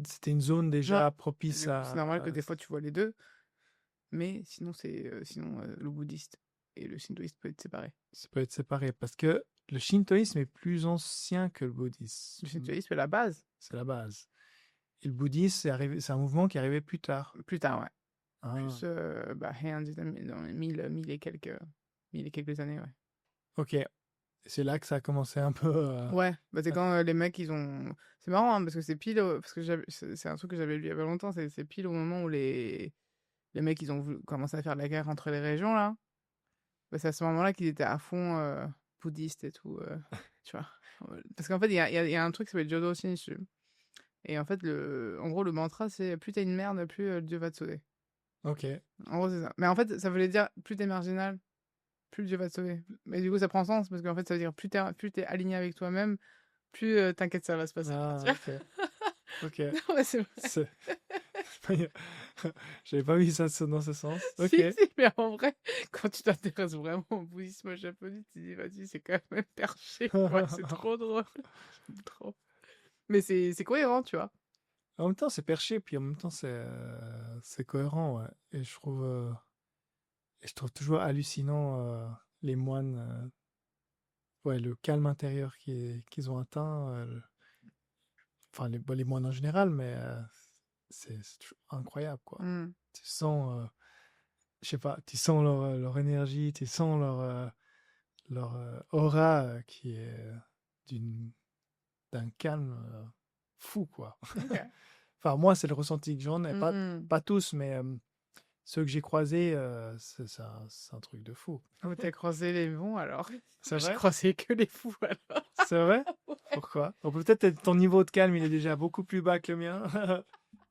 c'était une zone déjà propice C'est à... normal que des fois, tu vois les deux. Mais sinon, le bouddhiste et le shintoïsme peut être séparé. Ça peut être séparé parce que le shintoïsme est plus ancien que le bouddhisme. Le shintoïsme est la base. C'est la base. Et le bouddhisme, c'est un mouvement qui est arrivé plus tard. Plus tard, ouais. Ah. Plus Heian dans les 1000 et quelques années, ouais. Ok. C'est là que ça a commencé un peu... Ouais, bah c'est quand les mecs, ils ont... C'est marrant, hein, parce que c'est pile... Parce que c'est un truc que j'avais lu il y a pas longtemps, c'est pile au moment où les mecs, ils ont commencé à faire la guerre entre les régions, là. Bah, c'est à ce moment-là qu'ils étaient à fond bouddhistes et tout, tu vois. Parce qu'en fait, il y a un truc qui s'appelle Jodo Shinshu. Et en fait, en gros, le mantra, c'est plus t'es une merde, plus le dieu va te sauver. Ok. En gros, c'est ça. Mais en fait, ça voulait dire plus t'es marginal, plus Dieu va te sauver. Mais du coup, ça prend sens parce qu'en fait, ça veut dire plus t'es aligné avec toi-même, plus t'inquiète, ça va se passer. Ah, ok. Ouais, c'est vrai. J'avais pas vu ça dans ce sens. Ok. Si, mais en vrai, quand tu t'intéresses vraiment au bouddhisme japonais, tu te dis, vas-y, c'est quand même perché. Ouais, c'est trop drôle. Trop. Mais c'est cohérent, tu vois. En même temps, c'est perché, puis en même temps, c'est cohérent, ouais. Et je trouve toujours hallucinant les moines, ouais, le calme intérieur qu'ils ont atteint. Enfin, les moines en général, mais c'est toujours incroyable, quoi. Mm. Tu sens, je sais pas, tu sens leur énergie, tu sens leur aura qui est d'un calme fou, quoi. Ok. Enfin, moi, c'est le ressenti que j'en ai. Mm-mm. Pas tous, mais ceux que j'ai croisés, c'est un truc de fou. Oh, t'as croisé les bons alors. C'est J'ai vrai? croisé que les fous alors. C'est vrai? Ouais. Pourquoi? Donc, peut-être ton niveau de calme, il est déjà beaucoup plus bas que le mien.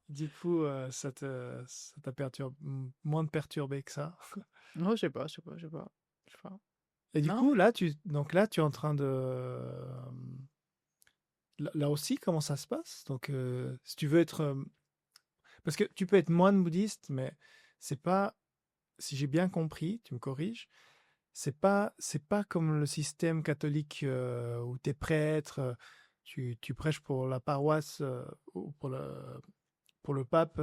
Du coup, ça t'a moins de perturbé que ça. Non, je sais pas. Et du Non? coup, là, tu es en train de... Là aussi, comment ça se passe? Donc, si tu veux être... Parce que tu peux être moine bouddhiste, mais c'est pas... Si j'ai bien compris, tu me corriges, c'est pas comme le système catholique où tu es prêtre, tu prêches pour la paroisse ou pour le pape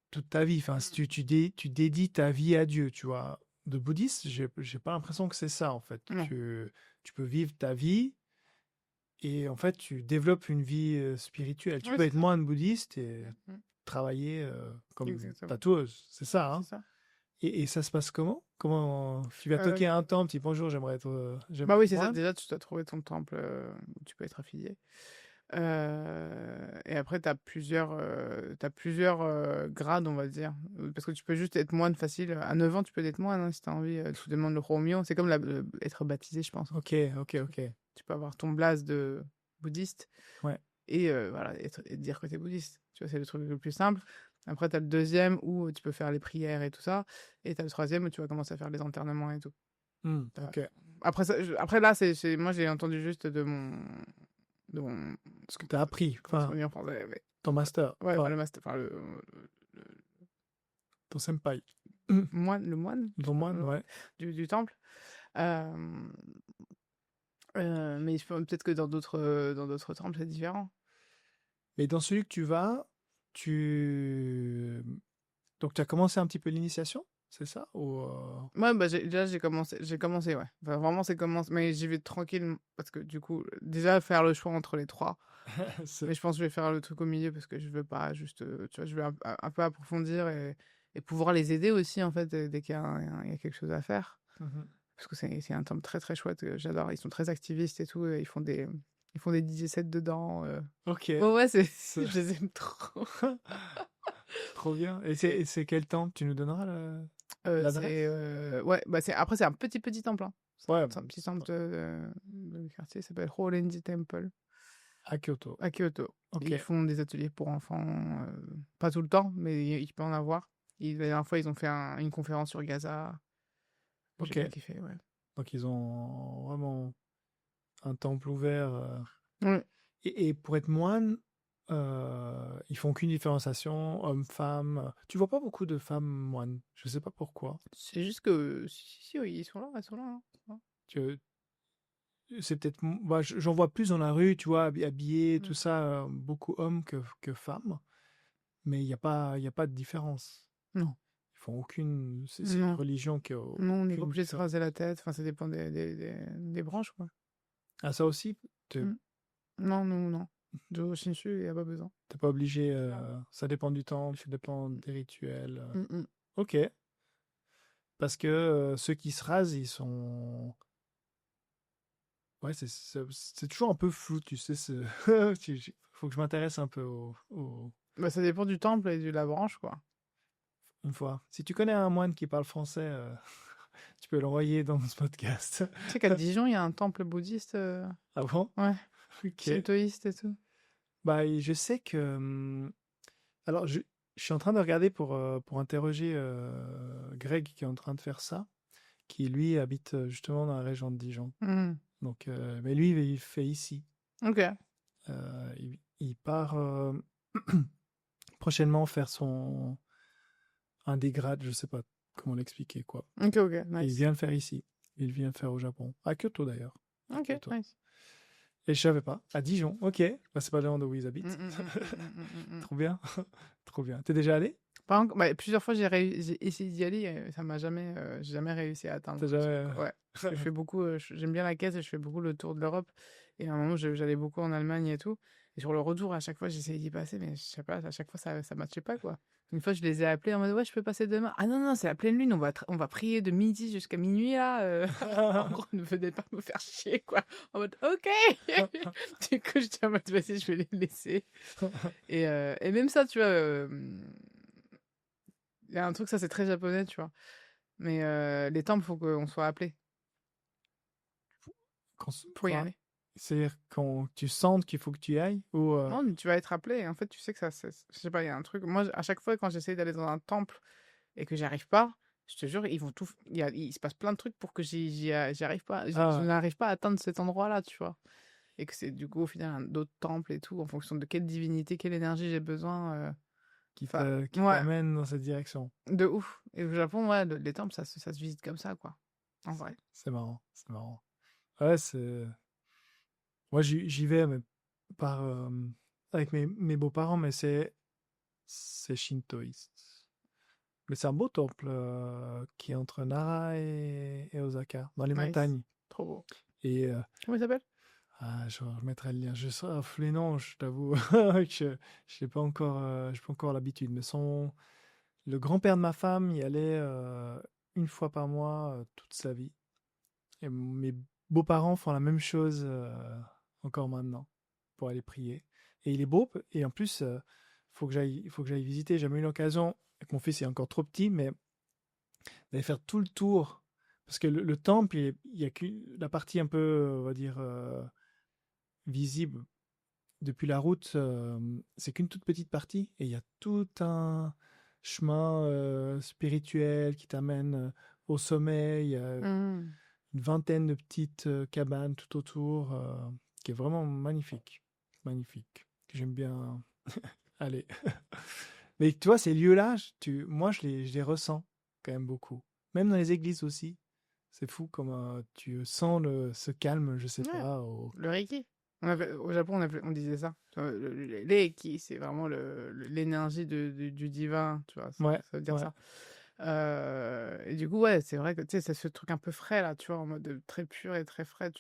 toute ta vie. Enfin, si tu dédies ta vie à Dieu, tu vois. De bouddhiste, j'ai pas l'impression que c'est ça, en fait. Non. Tu peux vivre ta vie et en fait, tu développes une vie spirituelle. Tu Ouais, peux c'est être ça. moine bouddhiste et Mm. travailler comme Exactement. tatoueuse. C'est ça, hein? C'est ça. Et ça se passe comment? Comment tu vas toquer à un temple, tu dis bonjour, j'aimerais être Bah oui, c'est ça. moine? Déjà, tu dois trouver ton temple où tu peux être affilié. Et après, tu as plusieurs grades, on va dire. Parce que tu peux juste être moine facile. À 9 ans, tu peux être moine hein, si tu as envie. Tu demandes le Romyo. C'est comme être baptisé, je pense. Ok. Tu peux avoir ton blaze de bouddhiste. Ouais. Et voilà, et dire que tu es bouddhiste. Tu vois, c'est le truc le plus simple. Après, tu as le deuxième où tu peux faire les prières et tout ça. Et tu as le troisième où tu vas commencer à faire les enterrements et tout. Ok. Après, après là, moi, j'ai entendu juste de mon Ce que tu as appris, comment ça enfin, se dit en français, mais ton master, ouais, enfin, le master, enfin le ton senpai, le moine, je sais ton pas, moine, ouais. du temple. Euh, mais peut-être que dans d'autres temples, c'est différent. Mais dans celui que tu vas, tu... Donc, tu as commencé un petit peu l'initiation, c'est ça? Ou Ouais, bah déjà j'ai commencé, ouais. Enfin, vraiment c'est commencé, mais j'y vais tranquille parce que du coup, déjà faire le choix entre les trois. c'est- Mais je pense que je vais faire le truc au milieu parce que je veux pas juste, tu vois, je vais un peu approfondir et pouvoir les aider aussi en fait dès qu'il y a, il y a quelque chose à faire. Mhm. Parce que c'est un temple très très chouette, j'adore. Ils sont très activistes et tout, et ils font des DJ sets dedans. Ok, Ouais, ouais, c'est je les aime trop. trop bien. Et c'est quel temple? Tu nous donneras l'adresse? Ouais, bah après c'est un petit temple, hein. Ouais, C'est un petit temple de quartier, ça s'appelle Horenji Temple à Kyoto. à Kyoto. Et Ok, ils font des ateliers pour enfants, pas tout le temps, mais il peut en avoir. La dernière fois, ils ont fait une conférence sur Gaza. J'ai ok. bien kiffé, ouais. Donc, ils ont vraiment un temple ouvert. Ouais. Et pour être moine, ils font qu'une différenciation homme-femme. Tu vois pas beaucoup de femmes moines. Je sais pas pourquoi. C'est juste que, si, oui, ils sont là, elles sont là, hein. Tu- C'est peut-être, bah, j'en vois plus dans la rue, tu vois, habillés, tout Mm. ça, beaucoup hommes que femmes. Mais il y a pas de différence. Non, Ils font aucune. C'est une non, religion qui a non, on n'est pas aucune obligé de se différence. raser la tête. Enfin, ça dépend des branches, quoi. Ah, ça aussi, Mm. Non, non, non. De Shinshu, il n'y a pas besoin. t'es pas obligé. Ça dépend du temps, ça dépend des rituels. Mm, mm. Ok. Parce que ceux qui se rasent, ils sont. Ouais, c'est toujours un peu flou, tu sais. Faut que je m'intéresse un peu Bah, ça dépend du temple et de la branche, quoi. une fois. Si tu connais un moine qui parle français, tu peux l'envoyer dans ce podcast. Tu sais qu'à Dijon, il y a un temple bouddhiste, Ah bon? ouais, Ok. shintoïste et tout. Bah, et je sais que. Alors, je suis en train de regarder pour interroger Greg qui est en train de faire ça, qui lui habite justement dans la région de Dijon. Mm. Donc, mais lui, il fait ici. Ok. Il part prochainement faire un des grades, je sais pas comment l'expliquer quoi. Ok, ok, Et il nice. vient le faire ici. Il vient le faire au Japon, à Kyoto d'ailleurs. À Ok, Kyoto. nice. Et je savais pas. À Dijon, ok. Bah, c'est pas loin de où ils Mm, habitent. mm, mm, mm, mm, mm, mm. Trop bien, trop bien. T'es déjà allé? Bah, plusieurs fois, j'ai essayé d'y aller, ça m'a jamais, j'ai jamais réussi à atteindre T'as le jamais. truc, quoi. Ouais, parce que je fais beaucoup, j'aime bien la quête et je fais beaucoup le tour de l'Europe. Et à un moment, j'allais beaucoup en Allemagne et tout. Et sur le retour, à chaque fois, j'essayais d'y passer, mais je sais pas, à chaque fois, ça matchait pas, quoi. Une fois, je les ai appelés en mode, ouais, je peux passer demain. Ah non, non, c'est la pleine lune, on va prier de midi jusqu'à minuit, là. En gros, ne venez pas me faire chier, quoi. En mode, ok. Du coup, je dis en mode, vas-y, je vais les laisser. Et même ça, tu vois, il y a un truc, ça c'est très japonais, tu vois. Mais les temples, faut qu'on soit appelé pour y Enfin, aller. c'est-à-dire quand tu sens qu'il faut que tu y ailles ou Non, mais tu vas être appelé. Et en fait, tu sais que ça, je sais pas, il y a un truc. Moi, à chaque fois, quand j'essaie d'aller dans un temple et que j'y arrive pas, je te jure, ils vont tout. Il se passe plein de trucs pour que j'y arrive pas. Je ah, n'arrive pas à atteindre cet endroit-là, tu vois. Et que c'est du coup, au final, d'autres temples et tout, en fonction de quelle divinité, quelle énergie j'ai besoin. Enfin, qui ouais, t'amène dans cette direction. de ouf. Et au Japon, ouais, les temples, ça se visite comme ça, quoi. En vrai. C'est marrant, c'est marrant. Ouais, c'est. Moi, j'y vais mais par avec mes beaux-parents, mais c'est shintoïste. Mais c'est un beau temple qui est entre Nara et Osaka, dans les Nice. montagnes. Trop beau. Et Comment il s'appelle? je remettrai le lien. Je serai les noms, je t'avoue, que je n'ai pas encore, j'ai pas encore l'habitude. Mais le grand-père de ma femme y allait une fois par mois toute sa vie. Et mes beaux-parents font la même chose encore maintenant pour aller prier. Et il est beau. Et en plus, faut que j'aille visiter. J'ai jamais eu l'occasion. Avec mon fils est encore trop petit, mais d'aller faire tout le tour. Parce que le temple, il y a que la partie un peu, on va dire, visible depuis la route, c'est qu'une toute petite partie et il y a tout un chemin spirituel qui t'amène au sommet. Il y a Mhm. une vingtaine de petites cabanes tout autour qui est vraiment magnifique. Magnifique. J'aime bien aller. Mais tu vois, ces lieux-là, moi, je les ressens quand même beaucoup. Même dans les églises aussi. C'est fou comme tu sens ce calme, je sais Ouais, pas. le Reiki. Au Japon, on disait ça. Le Reiki, c'est vraiment l'énergie du divin, tu vois, Ouais, ça veut dire ouais. ça. Et du coup, ouais, c'est vrai que tu sais, c'est ce truc un peu frais là, tu vois, en mode très pur et très frais.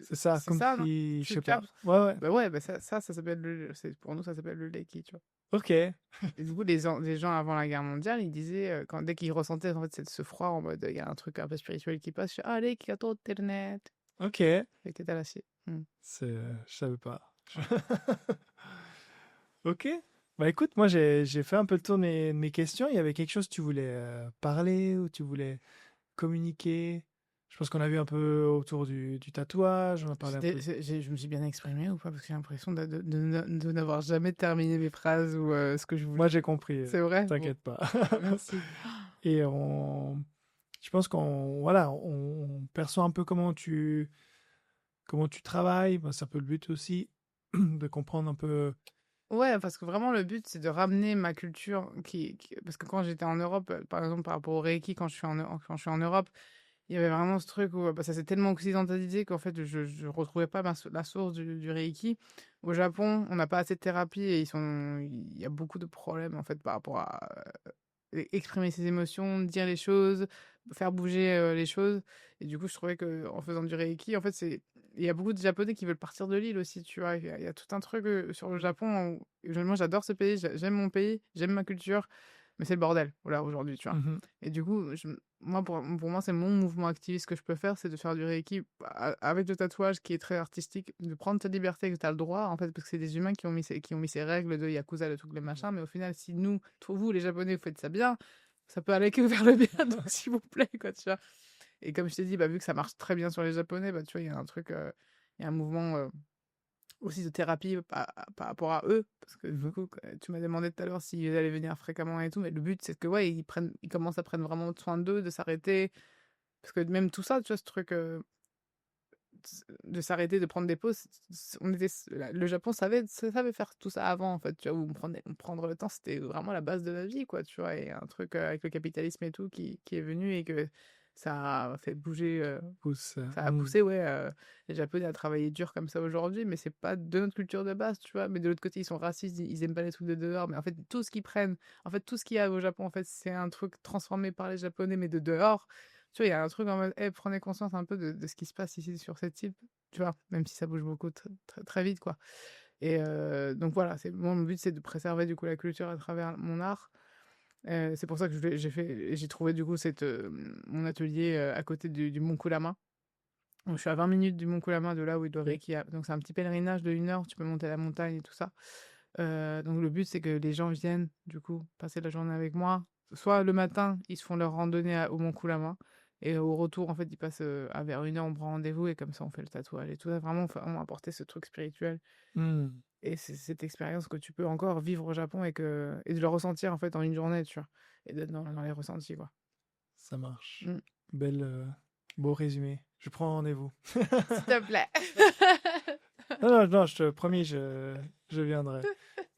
C'est ça, C'est comme ça, non? si, je Tu sais pas. captes? Ouais, ouais. Bah ouais, bah ça s'appelle pour nous, ça s'appelle le Reiki, tu vois. Ok. Et du coup, les gens avant la guerre mondiale, ils disaient, dès qu'ils ressentaient en fait, ce froid en mode, il y a un truc un peu spirituel qui passe, je fais, ah, Reiki, gato, internet. Ok. Et t'étais là, si. Je savais pas. Ok. Bah écoute, moi j'ai fait un peu le tour de mes questions. Il y avait quelque chose que tu voulais parler ou tu voulais communiquer? Je pense qu'on a vu un peu autour du tatouage, on a parlé un peu. Je me suis bien exprimé ou pas? Parce que j'ai l'impression de n'avoir jamais terminé mes phrases ou ce que je Moi voulais. j'ai compris, C'est vrai? Bon, t'inquiète pas. merci. Et je pense on perçoit un peu comment tu travailles. Bah, c'est un peu le but aussi de comprendre un peu. Ouais, parce que vraiment, le but, c'est de ramener ma culture parce que quand j'étais en Europe, par exemple, par rapport au Reiki, quand je suis en Europe, il y avait vraiment ce truc où bah, ça s'est tellement occidentalisé qu'en fait, je retrouvais pas la source du Reiki. Au Japon, on n'a pas assez de thérapie et il y a beaucoup de problèmes en fait par rapport à exprimer ses émotions, dire les choses, faire bouger les choses. Et du coup, je trouvais que en faisant du Reiki, en fait, il y a beaucoup de Japonais qui veulent partir de l'île aussi, tu vois. Il y a tout un truc sur le Japon. Moi, j'adore ce pays, j'aime mon pays, j'aime ma culture, mais c'est le bordel, voilà, aujourd'hui, tu vois. Mhm. Et du coup, moi, pour moi, c'est mon mouvement activiste que je peux faire, c'est de faire du Reiki avec le tatouage qui est très artistique, de prendre ta liberté que tu as le droit, en fait, parce que c'est des humains qui ont mis ces règles de Yakuza, de trucs, les machins, mais au final, si vous, les Japonais, vous faites ça bien, ça peut aller que vers le bien, donc s'il vous plaît, quoi, tu vois. Et comme je t'ai dit, bah, vu que ça marche très bien sur les Japonais, bah, tu vois, il y a un truc, il y a un mouvement aussi de thérapie par rapport à eux, parce que du Mhm. coup, tu m'as demandé tout à l'heure s'ils allaient venir fréquemment et tout, mais le but, c'est que, ouais, ils commencent à prendre vraiment soin d'eux, de s'arrêter, parce que même tout ça, tu vois, ce truc de s'arrêter, de prendre des pauses, le Japon savait faire tout ça avant, en fait, tu vois, où prendre le temps, c'était vraiment la base de la vie, quoi, tu vois, et un truc avec le capitalisme et tout qui est venu et que ça a fait bouger, Pousse. ça a poussé, ouais, les Japonais à travailler dur comme ça aujourd'hui, mais c'est pas de notre culture de base, tu vois, mais de l'autre côté, ils sont racistes, ils aiment pas les trucs de dehors, mais en fait, tout ce qu'ils prennent, en fait, tout ce qu'il y a au Japon, en fait, c'est un truc transformé par les Japonais, mais de dehors. Tu vois, il y a un truc en mode, hey, prenez conscience un peu de ce qui se passe ici sur cette île, tu vois, même si ça bouge beaucoup très vite, quoi. Et donc voilà, mon but, c'est de préserver du coup la culture à travers mon art. C'est pour ça que j'ai trouvé du coup mon atelier à côté du Mont Kurama. Donc, je suis à 20 minutes du Mont Kurama, de là où il doit Ok. Reiki. Donc c'est un petit pèlerinage de 1 heure, tu peux monter la montagne et tout ça. Donc le but, c'est que les gens viennent, du coup, passer la journée avec moi. Soit le matin, ils se font leur randonnée au Mont Kurama. Et au retour, en fait, ils passent à vers 1 heure, on prend rendez-vous et comme ça, on fait le tatouage. Et tout ça, vraiment, on m'a apporté ce truc spirituel. Hmm. Et c'est cette expérience que tu peux encore vivre au Japon et de le ressentir, en fait, en une journée, tu vois. Et d'être dans les ressentis, quoi. Ça marche. Mm. Beau résumé. Je prends rendez-vous. S'il te plaît. Non, non, non, je te promis, je viendrai.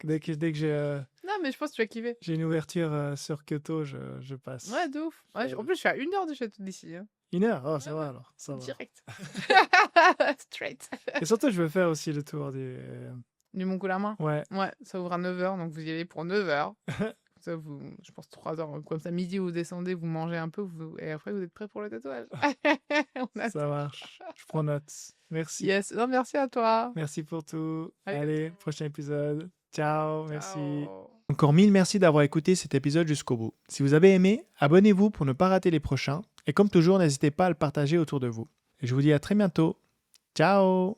Dès que Non, mais je pense que tu vas kiffer. j'ai une ouverture sur Kyoto, je Ouais, passe. de ouf. Ouais, en plus, je suis à 1 heure de chez d'ici. Hein. 1 heure? Oh, ça Ouais, va ouais. alors, ça va. Direct. Straight. Et surtout, je veux faire aussi le tour Du Mont Kurama. Ouais. Ouais, ça ouvre à 9 heures, donc vous y allez pour 9 heures. Ça, je pense 3 heures. Comme ça, midi, vous descendez, vous mangez un peu, et après, vous êtes prêts pour le tatouage. On a... Ça marche. Je prends note. Merci. Yes. Non, merci à toi. Merci pour tout. Allez. Allez, prochain épisode. Ciao, merci. Ciao. Encore 1000 merci d'avoir écouté cet épisode jusqu'au bout. Si vous avez aimé, abonnez-vous pour ne pas rater les prochains. Et comme toujours, n'hésitez pas à le partager autour de vous. Et je vous dis à très bientôt. Ciao!